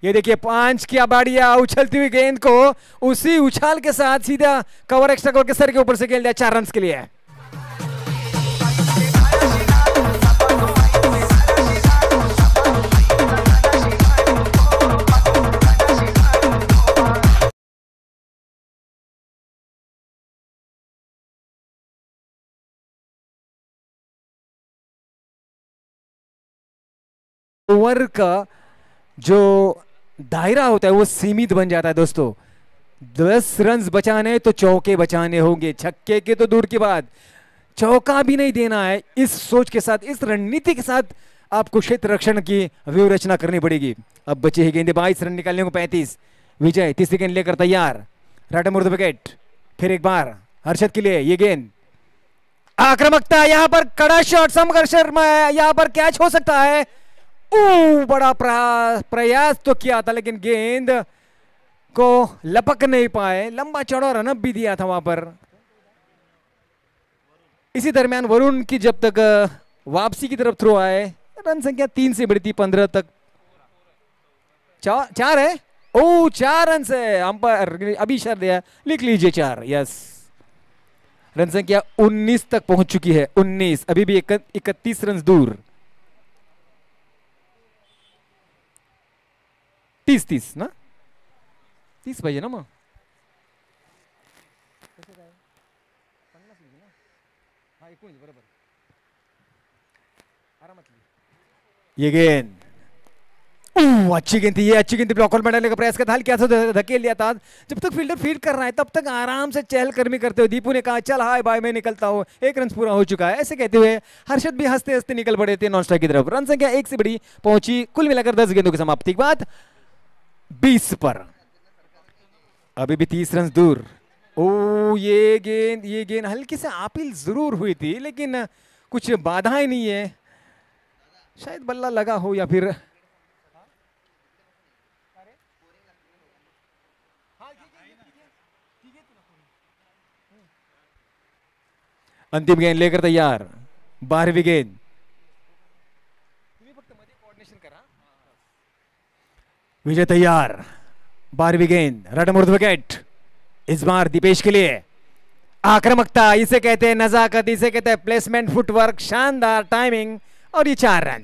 ये देखिए 5 किया बाड़िया, उछलती हुई गेंद को उसी उछाल के साथ सीधा कवर एक्स्ट्रा कवर के सर के ऊपर से खेल दिया 4 रन के लिए. ओवर का जो दायरा होता है वो सीमित बन जाता है दोस्तों. 10 रन बचाने तो चौके बचाने होंगे, छक्के के तो दूर की बात, चौका भी नहीं देना है। इस सोच के साथ, इस रणनीति के साथ आपको क्षेत्र रक्षण की व्यूहरचना करनी पड़ेगी। अब बचे ही गेंदे, 22 रन निकालने को 35। विजय तीसरी गेंद लेकर तैयार, राइट मुर्द विकेट। फिर एक बार हर्षद के लिए ये गेंद, आक्रामकता, यहां पर कड़ा शॉट, संघर्ष यहां पर कैच हो सकता है। बड़ा प्रयास तो किया था लेकिन गेंद को लपक नहीं पाए, लंबा चौड़ा रनअप भी दिया था वहां पर। इसी दरमियान वरुण की जब तक वापसी की तरफ थ्रो आए, रन संख्या 3 से बढ़ती 15 तक। 4 है, 4 रन से अंपायर अभी इशारा दिया, लिख लीजिए 4। यस, रन संख्या 19 तक पहुंच चुकी है। 19, अभी भी 31 रन दूर। 30 ना, 30 पाहिजे ना मग। ये गेंद, अच्छी गेंद थी, ये अच्छी गेंद थी। ब्लॉक में डालने का प्रयास किया था, हल्का सा धकेल लिया था। जब तक फील्डर फील्ड कर रहा है तब तक आराम से चहलकदमी करते हुए दीपू ने कहा चल हाय बाय मैं निकलता हूं, 1 रन पूरा हो चुका है। ऐसे कहते हुए हर्षद भी हंसते हंसते निकल पड़े थे नॉन स्ट्राइक की तरफ। रन संख्या 1 से बड़ी पहुंची, कुल मिलाकर 10 गेंदों की समाप्ति के बाद 20 पर, अभी भी 30 रन दूर। ये गेंद हल्की से अपील जरूर हुई थी लेकिन कुछ बाधाएं नहीं है, शायद बल्ला लगा हो या फिर अंतिम गेंद लेकर तैयार, 12वीं गेंद। विजय तैयार, 12वीं गेंद, रटमुर्द विकेट। इस बार दीपेश के लिए आक्रामकता, इसे कहते हैं नजाकत, इसे कहते हैं प्लेसमेंट, फुटवर्क, शानदार टाइमिंग, और ये 4 रन।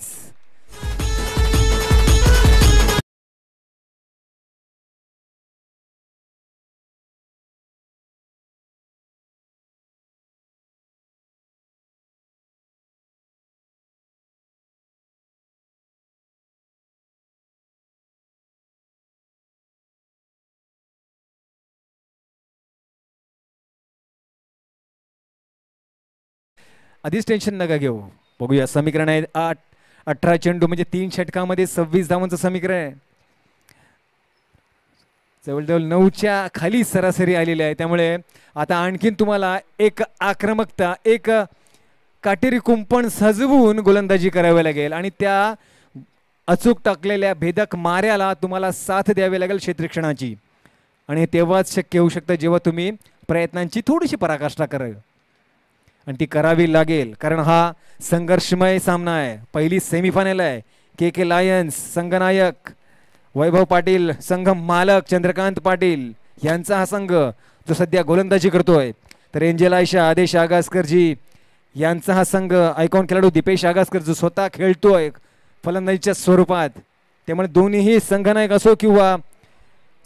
आधीच टेन्शन नका घेऊ, बघूया समीकरण आहे 18 चेंडू म्हणजे 3 षटकामध्ये 26 धावांचं समीकरण आहे। जवळजवळ 9च्या खाली सरासरी आलेली आहे, त्यामुळे आता आणखीन तुम्हाला एक आक्रमकता, एक काटेरी कुंपण सजवून गोलंदाजी करावी लागेल आणि त्या अचूक टाकलेल्या भेदक माऱ्याला तुम्हाला साथ द्यावी लागेल क्षेत्ररक्षणाची, आणि तेव्हाच शक्य होऊ शकतं जेव्हा तुम्ही प्रयत्नांची थोडीशी पराकाष्ठा कराल, आणि ती करावी लागेल कारण हा संघर्षमय सामना आहे। पहिली सेमीफायनल आहे। के लायन्स संघनायक वैभव पाटील, संघ मालक चंद्रकांत पाटील यांचा हा संघ जो सध्या गोलंदाजी करतोय, तर एंजल आयशा, आदेश आगासकरजी यांचा हा संघ, आयकॉन खेळाडू दीपेश आगासकर जो स्वतः खेळतोय फलंदाजीच्या स्वरूपात। त्यामुळे दोन्हीही संघनायक असो किंवा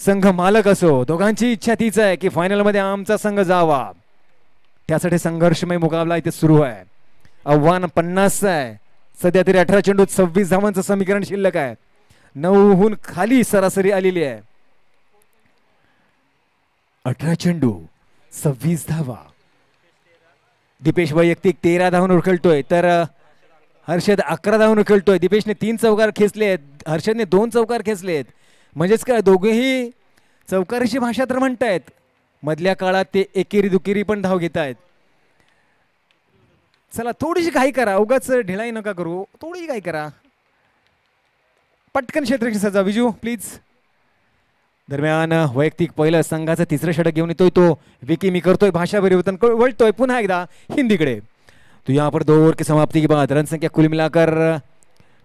संघ मालक असो, दोघांची इच्छा तीच आहे की फायनलमध्ये आमचा संघ जावा। त्यासाठी संघर्षमय मुकाबला इथे सुरू आहे। आव्हान 50 आहे, सध्या तरी 18 चेंडूत 26 धावांचं समीकरण शिल्लक आहे। 9हून खाली सरासरी आलेली आहे। 18 चेंडू 26 धावा। दीपेश वैयक्तिक 13 धावांवर खेळतोय, तर हर्षद 11 धावांवर खेळतोय। दीपेशने 3 चौकार खेचलेत, हर्षदने 2 चौकार खेचलेत, म्हणजेच काय दोघेही चौकारीची भाषा तर म्हणतायत, मधल्या काळात ते एकेरी दुकेरी पण धाव घेत आहेत। चला थोडीशी घाई करा, उगाच ढिलाई नका करू, थोडी घाई करा, पटकन क्षेत्ररक्षण सजा विजू प्लीज। दरम्यान वैयक्तिक पहिलं संघाचं तिसरं षटक घेऊन येतोय तो विकी, मी करतोय भाषा परिवर्तन, वळतोय पुन्हा एकदा हिंदीकडे। तो यहाँ पर 2 ओवर की समाप्ति के बाद रन संख्या कुल मिलाकर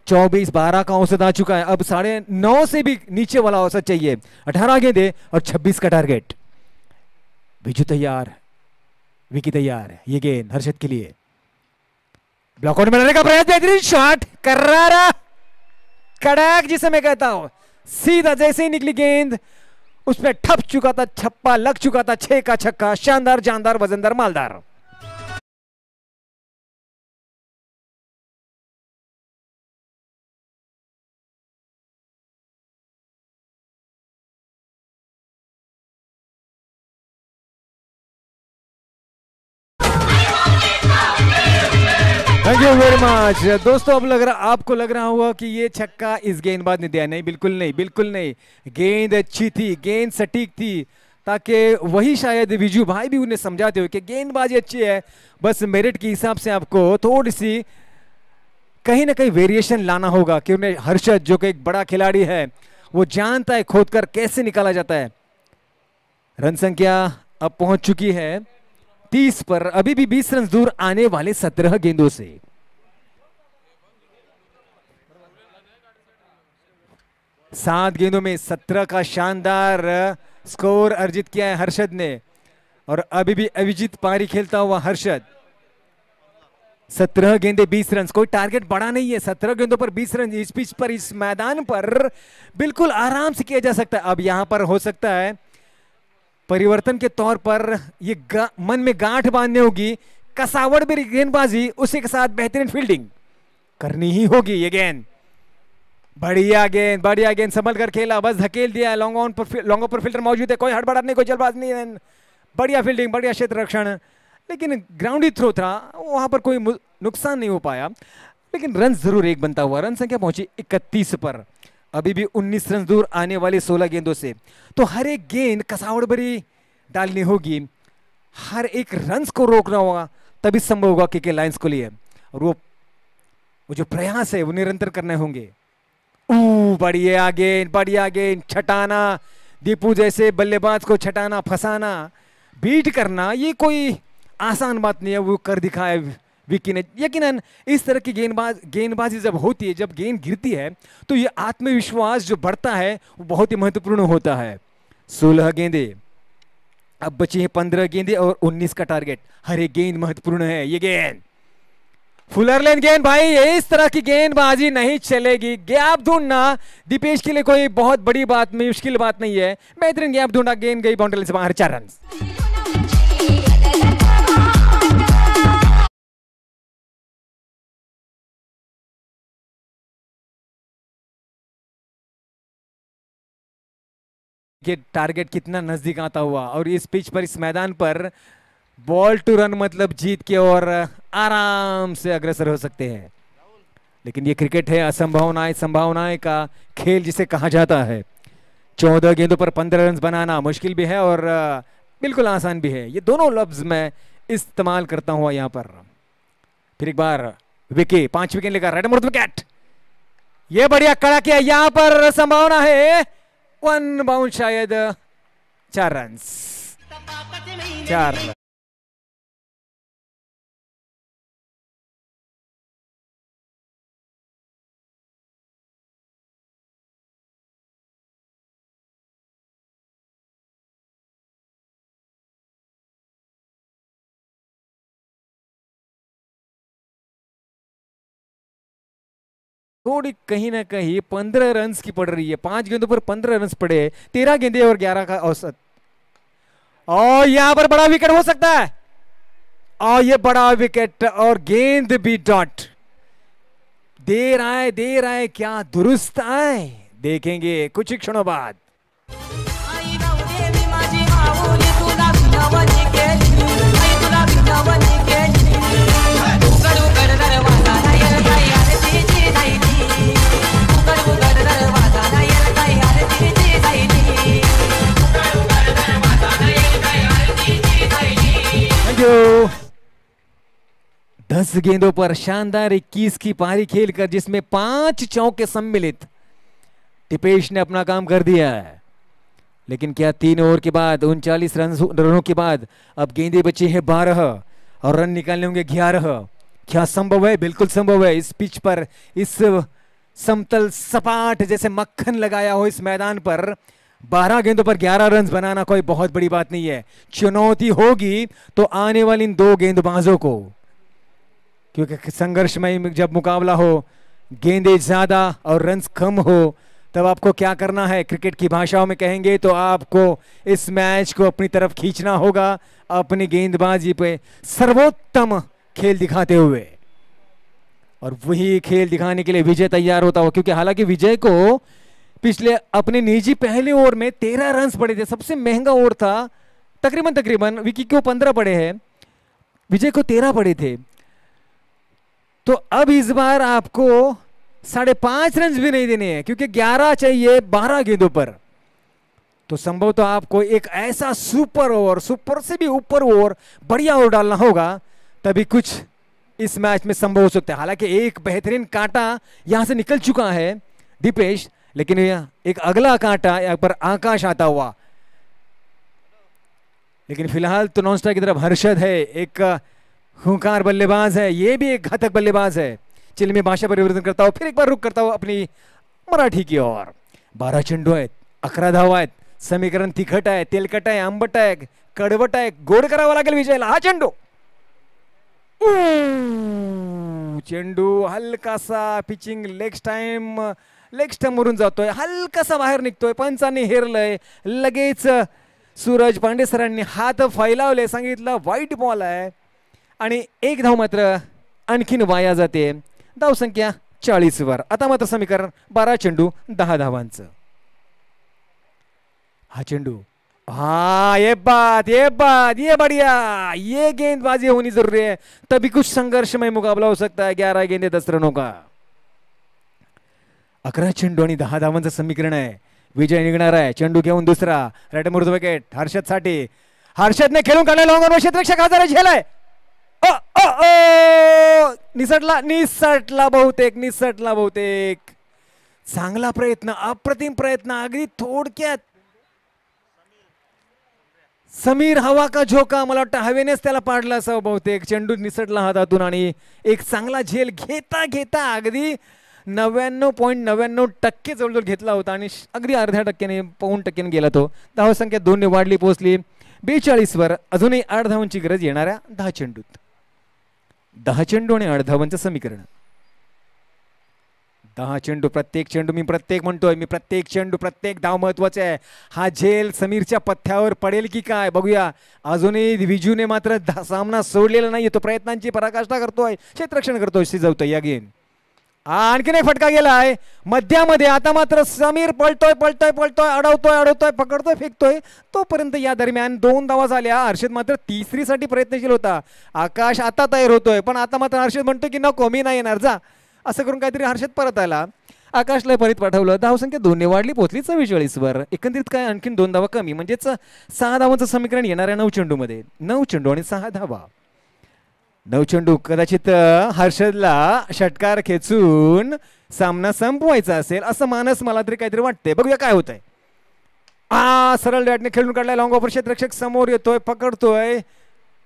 24, 12 का औसत आ चुका है। अब 9.5 से भी नीचे वाला औसत चाहिए। 18 गेंदे और 26 का टारगेट। बिजू तैयार, विकी तैयार, ये गेंद हर्षद के लिए, ब्लॉक आउट में डालने का प्रयास, बेहतरीन शॉट, करारा कड़क जिसे मैं कहता हूं, सीधा जैसे ही निकली गेंद उस पर ठप चुका था, छप्पा लग चुका था, 6 का छक्का, शानदार जानदार वजनदार मालदार। थैंक यू वेरी मच दोस्तों। अब आपको लग रहा होगा कि ये छक्का इस गेंदबाज ने दिया। नहीं, बिल्कुल नहीं, बिल्कुल नहीं। गेंद अच्छी थी, गेंद सटीक थी, ताकि वही शायद विजू भाई भी उन्हें समझाते हुए कि गेंदबाजी अच्छी है, बस मेरिट के हिसाब से आपको थोड़ी सी कहीं ना कहीं वेरिएशन लाना होगा। कि उन्हें हर्षद जो कि एक बड़ा खिलाड़ी है, वो जानता है खोदकर कैसे निकाला जाता है। रन संख्या अब पहुंच चुकी है 30 पर, अभी भी 20 रन दूर आने वाले 17 गेंदों से। सात गेंदों में 17 का शानदार स्कोर अर्जित किया है हर्षद ने। और अभी भी अभिजीत पारी खेलता हुआ हर्षद। 17 गेंदे 20 रन, कोई टारगेट बड़ा नहीं है। 17 गेंदों पर 20 रन इस पिच पर, इस मैदान पर बिल्कुल आराम से किया जा सकता है। अब यहां पर हो सकता है परिवर्तन के तौर पर ये मन में गांठ बांधनी होगी, कसावड़ भी गेंदबाजी, उसी के साथ बेहतरीन फील्डिंग करनी ही होगी। ये गेंद बढ़िया गेंद, बढ़िया गेंद, संभल कर खेला, बस धकेल दिया। लॉन्ग पर फील्डर मौजूद है, कोई हड़बड़ा नहीं, कोई जल्दबाज नहीं है। बढ़िया फील्डिंग, बढ़िया क्षेत्र रक्षण, लेकिन ग्राउंड ही थ्रो था, वहां पर कोई नुकसान नहीं हो पाया। लेकिन रन जरूर एक बनता हुआ। रन संख्या पहुंची 31 पर, अभी भी 19 रन दूर आने वाले 16 गेंदों से। तो हर एक गेंद कसावड़ भरी डालनी होगी, हर एक रन को रोकना होगा, तभी संभव होगा के लाइंस को लिए। और वो जो प्रयास है वो निरंतर करने होंगे। बढ़िया गेंद, बढ़िया गेंद, छटाना, दीपू जैसे बल्लेबाज को छटाना, फंसाना, बीट करना, ये कोई आसान बात नहीं है। वो कर दिखाया विकी ने। यकीनन इस तरह की गेंदबाजी जब होती है, जब गेंद गिरती है, तो ये आत्मविश्वास जो बढ़ता है वो बहुत ही महत्वपूर्ण होता है। 16 गेंदे, अब बची है 15 गेंदे और 19 का टारगेट। हर एक गेंद महत्वपूर्ण है। ये गेंद फुलर लेन गेंद भाई, इस तरह की गेंदबाजी नहीं चलेगी। गैप ढूंढना दीपेश के लिए कोई बहुत बड़ी बात नहीं, मुश्किल बात नहीं है। बेहतरीन गैप ढूंढा, गेंद गई बाउंड्री से बाहर, 4 रन। टारगेट कितना नजदीक आता हुआ। और इस पिच पर, इस मैदान पर बॉल टू रन मतलब जीत के और आराम से अग्रसर हो सकते हैं। लेकिन ये क्रिकेट है, असंभावनाएं संभावनाएं का खेल जिसे कहा जाता है। 14 गेंदों पर 15 रन बनाना मुश्किल भी है और बिल्कुल आसान भी है। ये दोनों लफ्ज मैं इस्तेमाल करता हूं यहां पर। फिर एक बार विकी 5 विकेट लेकर राइट मोड़ विकेट, ये बढ़िया कड़ा किया। यहां पर संभावना है 1 बाउंड, शायद 4 रन, 4 रन। थोड़ी कहीं ना कहीं 15 रन की पड़ रही है। 5 गेंदों पर 15 रन पड़े, 13 गेंदे और 11 का औसत। और यहां पर बड़ा विकेट हो सकता है, और ये बड़ा विकेट और गेंद भी डॉट। देर आए क्या दुरुस्त आए, देखेंगे कुछ ही क्षणों बाद। Thank you. 10 गेंदों पर शानदार 21 की पारी खेलकर, जिसमें 5 चौके सम्मिलित, टिपेश ने अपना काम कर दिया है। लेकिन क्या 3 ओवर के बाद 39 रनों के बाद अब गेंदे बचे हैं 12 और रन निकालने होंगे 11। क्या संभव है? बिल्कुल संभव है। इस पिच पर, इस समतल सपाट जैसे मक्खन लगाया हो इस मैदान पर 12 गेंदों पर 11 रन बनाना कोई बहुत बड़ी बात नहीं है। चुनौती होगी तो आने वाली इन 2 गेंदबाजों को, क्योंकि संघर्षमय जब मुकाबला हो, गेंदे ज्यादा और रन कम हो, तब आपको क्या करना है, क्रिकेट की भाषाओं में कहेंगे तो आपको इस मैच को अपनी तरफ खींचना होगा, अपनी गेंदबाजी पे सर्वोत्तम खेल दिखाते हुए। और वही खेल दिखाने के लिए विजय तैयार होता हो, क्योंकि हालांकि विजय को पिछले अपने निजी पहले ओवर में 13 रन पड़े थे, सबसे महंगा ओवर था। तकरीबन विकी को 15 पड़े हैं, विजय को 13 पड़े थे। तो अब इस बार आपको 5.5 रन भी नहीं देने हैं क्योंकि 11 चाहिए 12 गेंदों पर। तो संभव तो आपको एक ऐसा सुपर ओवर, सुपर से भी ऊपर ओवर, बढ़िया ओवर डालना होगा, तभी कुछ इस मैच में संभव हो सकता है। हालांकि एक बेहतरीन कांटा यहां से निकल चुका है दीपेश, लेकिन एक अगला कांटा यहाँ पर आकाश आता हुआ। लेकिन फिलहाल तो नॉन स्ट्राइक की तरफ हर्षद है, एक खूंखार बल्लेबाज है, ये भी एक घातक बल्लेबाज है। चिल में भाषा परिवर्तन करता हो, फिर एक बार रुक करता हो अपनी मराठी की ओर। 12 चेंडू आहेत, 11 धावा आहेत, समीकरण तिखट आहे, तेलकट आहे, आंबट आहे, कडवट आहे, गोड करावा लागेल विजयला। हा चेंडू चेंडू हलकासा पिचिंग लेग स्टंप वरून जातोय, हलकासा बाहेर निघतोय, पंचांनी हेरलंय। लगेच सूरज पांडे सरांनी हात फैलावले, सांगितलं वाईट बॉल आहे आणि एक धाव मात्र आणखीन वाया जाते। धाव संख्या 40 वर। आता मात्र समीकरण 12 चेंडू 10 धावांचं। हा चेंडू, हाँ ये बात ये बढ़िया, ये गेंदबाजी होनी जरूरी है, तभी कुछ संघर्षमय मुकाबला हो सकता है। 11 गेंदे 10 रनों का। 11 चेंडू आणि 10 धावांचं समीकरण आहे। विजय निघणार आहे, चेंडू घेऊन दुसरा, राईट मुर्द विकेट हर्षद साठी। हर्षदने खेळून काढला लॉंग ऑन, क्षेत्ररक्षक हजार झेलाय, निसटला बहुतेक। चांगला प्रयत्न, अप्रतिम प्रयत्न, अगदी थोडक्यात समीर हवा का झोका, मला वाटतं हवेनेच त्याला पाडला असावं बहुतेक। चेंडू निसटला हातातून आणि एक चांगला झेल घेता अगदी 99.99% जवळजवळ घेतला होता आणि अगदी अर्ध्या टक्क्याने, पाऊण टक्क्याने गेला तो। धाव संख्या 2 ने वाढली, पोहोचली 42 वर। अजूनही 8 धावांची गरज येणाऱ्या 10 चेंडूत। 10 चेंडू आणि 8 धावांचं समीकरण। 10 चेंडू, प्रत्येक चेंडू मी प्रत्येक चेंडू, प्रत्येक धाव महत्वाचे आहे। हा झेल समीरच्या पथ्यावर पडेल की काय बघूया। अजूनही विजूने मात्र सामना सोडलेला नाहीये, तो प्रयत्नांची पराकाष्ठा करतोय, क्षेत्ररक्षण करतोय, शिजवतोय या गेंद। आणखीन एक फटका गेलाय मध्यामध्ये। आता मात्र समीर पळतोय, अडवतोय, पकडतोय, फेकतोय, तोपर्यंत या दरम्यान 2 धावा झाल्या। हर्षद मात्र तिसरीसाठी प्रयत्नशील होता। आकाश आता तयार होतोय, पण आता मात्र हर्षद म्हणतो की नको, मी नाही येणार, जा, असं करून काहीतरी हर्षद परत आला, आकाशला परत पाठवलं। धावसंख्या 2 ने वाढली, पोहोचली 44 वर। एकंदरीत काय आणखीन 2 धावा कमी, म्हणजेच 6 धावांचं समीकरण येणाऱ्या 9 चेंडू मध्ये। 9 चेंडू आणि 6 धावा। 9 चेंडू, कदाचित हर्षदला षटकार खेचून सामना संपवायचा असेल असं मानस मला तरी काहीतरी वाटते। बघूया काय होतंय। सरळ बॅटने खेळून काढलाय, लॉंग ऑफ, क्षेत्ररक्षक समोर येतोय, पकडतोय,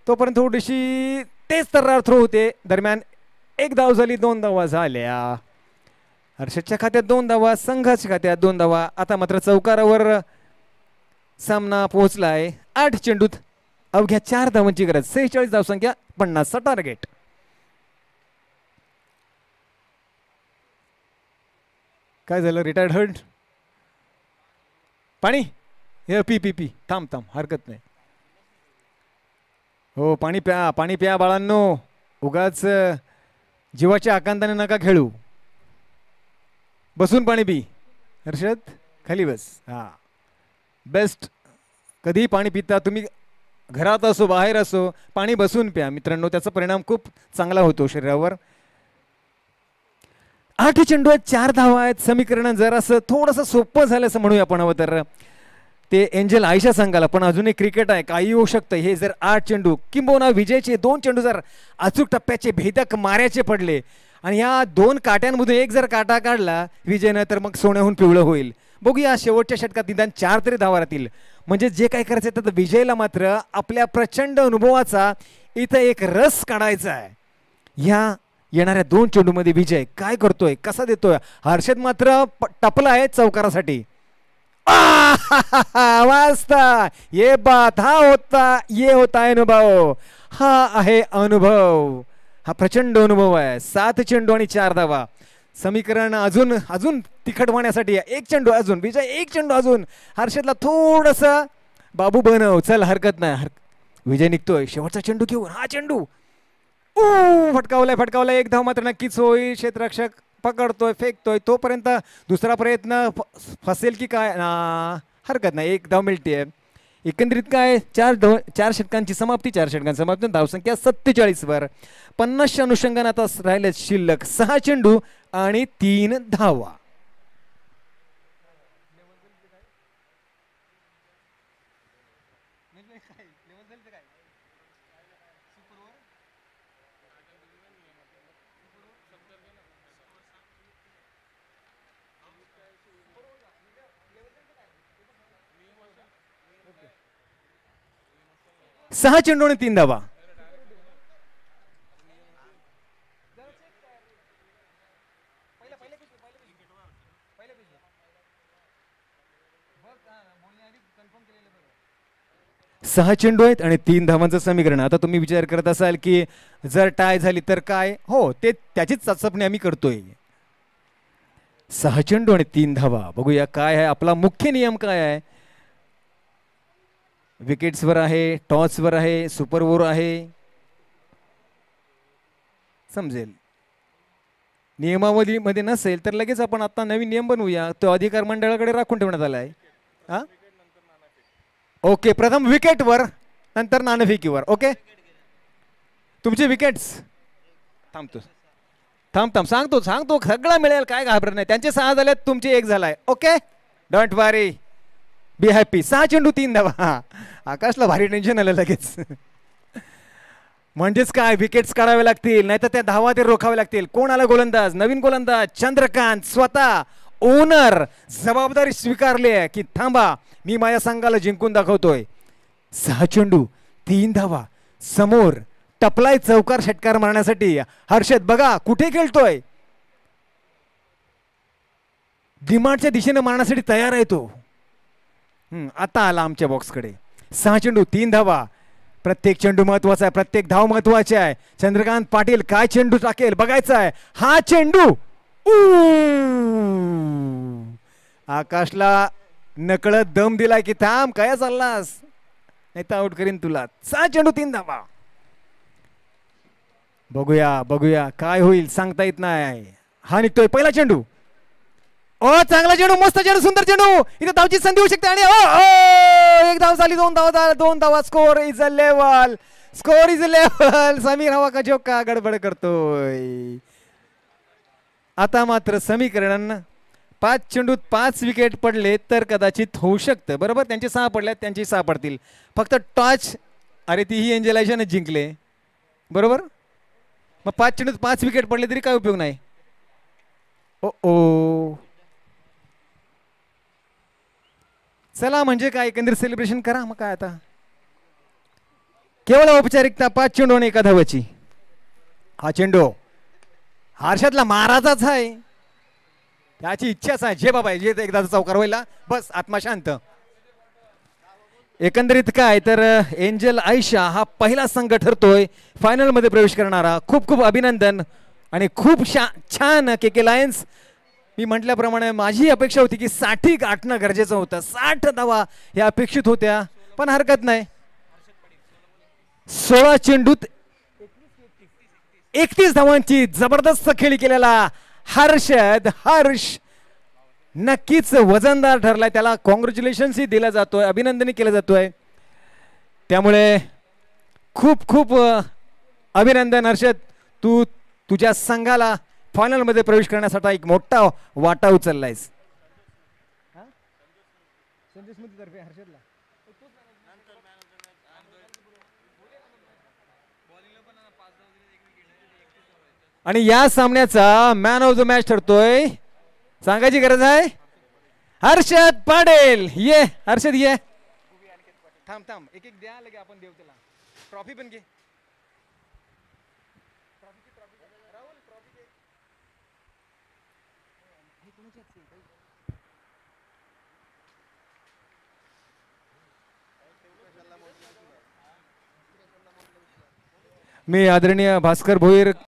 तोपर्यंत थोडीशी तेज तर्रार थ्रो होते। दरम्यान 1 धाव झाली, 2 धावा झाल्या। हर्षदच्या खात्यात 2 धावा, संघाच्या खात्यात 2 धावा। आता मात्र चौकारावर सामना पोहोचलाय। 8 चेंडूत अवघ्या 4 धावांची गरज, 46 धावसंख्या, 50चा टार्गेट। काय झालं, रिटायर्ड हर्ड, पाणी पी थांब, हरकत नाही। हो, पाणी प्या बाळांनो, उगाच जीवाच्या आकांताने नका खेळू, बसून पाणी पी। हर्षद खाली बस, हा बेस्ट। कधी पाणी पिता तुम्ही, घरात असो बाहेर असो, पाणी बसून प्या मित्रांनो, त्याचा परिणाम खूप चांगला होतो शरीरावर। 8 चेंडू आहेत, 4 धावा आहेत। समीकरण जरासं थोडंसं सोपं झालं असं म्हणूया आपण हवं तर, ते एंजल आयशा सांगायला, पण अजूनही क्रिकेट आहे, काही होऊ शकतं। हे जर 8 चेंडू किंबहुना विजयचे 2 चेंडू जर अचूक टप्प्याचे भेदक माऱ्याचे पडले आणि या 2 काट्यांमधून एक जर काटा काढला विजयनं, तर मग सोन्याहून पिवळं होईल। बघूया शेवटच्या षटकात निदान 4 तरी धावा राहतील, म्हणजे जे काय करायचं आहे तर विजयला मात्र आपल्या प्रचंड अनुभवाचा इथं एक रस काढायचा आहे। ह्या येणाऱ्या 2 चेंडू मध्ये विजय काय करतोय, कसा देतोय। हर्षद मात्र टपला आहे चौकारासाठी। वाजता ये बात, ये होता अनुभव, हा आहे अनुभव, हा प्रचंड अनुभव आहे। 7 चेंडू आणि 4 धावा। समीकरण अजून तिखट होण्यासाठी 1 चेंडू अजून, विजय 1 चेंडू अजून। हर्षदला थोडस बाबू बनव, चल हरकत नाही। विजय निघतोय शेवटचा चेंडू घेऊन, हा चेंडू फटकावलाय, 1 धाव मात्र नक्कीच होईल। क्षेत्ररक्षक पकडतोय, फेकतोय, तोपर्यंत दुसरा प्रयत्न फसेल की काय, हरकत नाही, 1 धाव मिळते। एकंदरीत काय चार षटकांची समाप्ती, 4 षटकांची समाप्ती, धावसंख्या 47 वर. 50च्या अनुषंगाने आता राहिले शिल्लक 6 चेंडू आणि 3 धावा. सहा चेंडू आणि 3 धावा. सहा चेंडू आहेत आणि 3 धावांचं समीकरण. आता तुम्ही विचार करत असाल की जर टाय झाली तर काय? हो, ते त्याचीच चाचपणी आम्ही करतोय. 6 चेंडू आणि 3 धावा. बघूया काय आहे आपला मुख्य नियम काय आहे. विकेट्सवर आहे, टॉसवर आहे, सुपर ओव्हर आहे, समजेल. नियमावलीमध्ये नसेल तर लगेच आपण आता नवीन नियम बनवूया. तो अधिकार मंडळाकडे राखून ठेवण्यात आला आहे. हा, ओके. प्रथम विकेटवर, नंतर नाणेफेकीवर. ओके, तुमचे विकेट्स. थांबतो सांगतो सगळं मिळेल, काय घाबरत नाही. त्यांचे 6 झालेत, तुमचे 1 झालाय. Okay, don't worry, be happy. 6 चेंडू 3 धावा. आकाशला भारी टेन्शन आलं लगेच. म्हणजेच काय, विकेट्स काढावे लागतील, नाहीतर त्या धावा ते रोखावे लागतील. कोण आला गोलंदाज? नवीन गोलंदाज चंद्रकांत स्वतः. ओनर जबाबदारी स्वीकारली आहे की थांबा, मी माझ्या संघाला जिंकून दाखवतोय. 6 चेंडू 3 धावा. समोर टपलाय चौकार षटकार मारण्यासाठी. हर्षद बघा कुठे खेळतोय, दिमागच्या दिशेने मारण्यासाठी तयार आहे तो. आता आला आमच्या बॉक्सकडे. 6 चेंडू 3 धावा. प्रत्येक चेंडू महत्वाचा आहे, प्रत्येक धाव महत्वाची आहे. चंद्रकांत पाटील काय चेंडू टाकेल बघायचा आहे. हा चेंडू आकाशला नकळत दम दिलाय की थांब, काय चाललास, नाही तर आउट करीन तुला. 6 चेंडू 3 धावा. बघूया काय होईल, सांगता येत नाही. हा निघतोय पहिला चेंडू. ओ चांगला चेंडू, मस्त चेंडू, सुंदर चेंडू. इथे धावची संधी होऊ शकते. आणि एक धाव झाली, 2 धावा. Score is a level. Sameer हवा का जोका गडबड करतोय. आता मात्र समीकरण 5 चेंडूत 5 विकेट पडले तर कदाचित होऊ शकतं. बरोबर, त्यांचे 6 पडल्यात, त्यांचे 6 पडतील. फक्त टॉच, अरे तीही एंजल आयशाने जिंकले. बरोबर, मग 5 चेंडूत 5 विकेट पडले तरी काय उपयोग नाही. ओ चला, म्हणजे काय, एकंदरीत सेलिब्रेशन करा. मग काय आता, केवळ औपचारिकता. 5 चेंडू आणि 1 धावाची. हा चेंडू हर्षदला माराचाच आहे, त्याची इच्छाच आहे. जे बाबा जे एकदा चौकार व्हायला बस, आत्मा शांत. एकंदरीत काय तर एंजल आयशा हा पहिला संघ ठरतोय फायनल मध्ये प्रवेश करणारा. खूप खूप अभिनंदन आणि खूप छान के लायन्स. मी म्हटल्याप्रमाणे माझी अपेक्षा होती की 60 गाठणं गरजेचं होतं. 60 धावा या अपेक्षित होत्या, पण हरकत नाही. 16 चेंडूत 31 धावांची जबरदस्त खेळी केलेला हर्ष नक्कीच वजनदार ठरलाय. त्याला कॉंग्रॅच्युलेशन्सही दिला जातोय, अभिनंदनही केलं जातोय. त्यामुळे खूप खूप अभिनंदन हर्षद. तू तुझ्या संघाला फायनल मध्ये प्रवेश करण्यासाठी एक मोठा वाटा उचललायस. आणि या सामन्याचा मॅन ऑफ द मॅच ठरतोय, सांगायची गरज आहे, हर्षद पाटील. ये हर्षद ये. थांब एक द्या लगे, आपण देऊ त्याला ट्रॉफी पण घे. मी आदरणीय भास्कर भोईर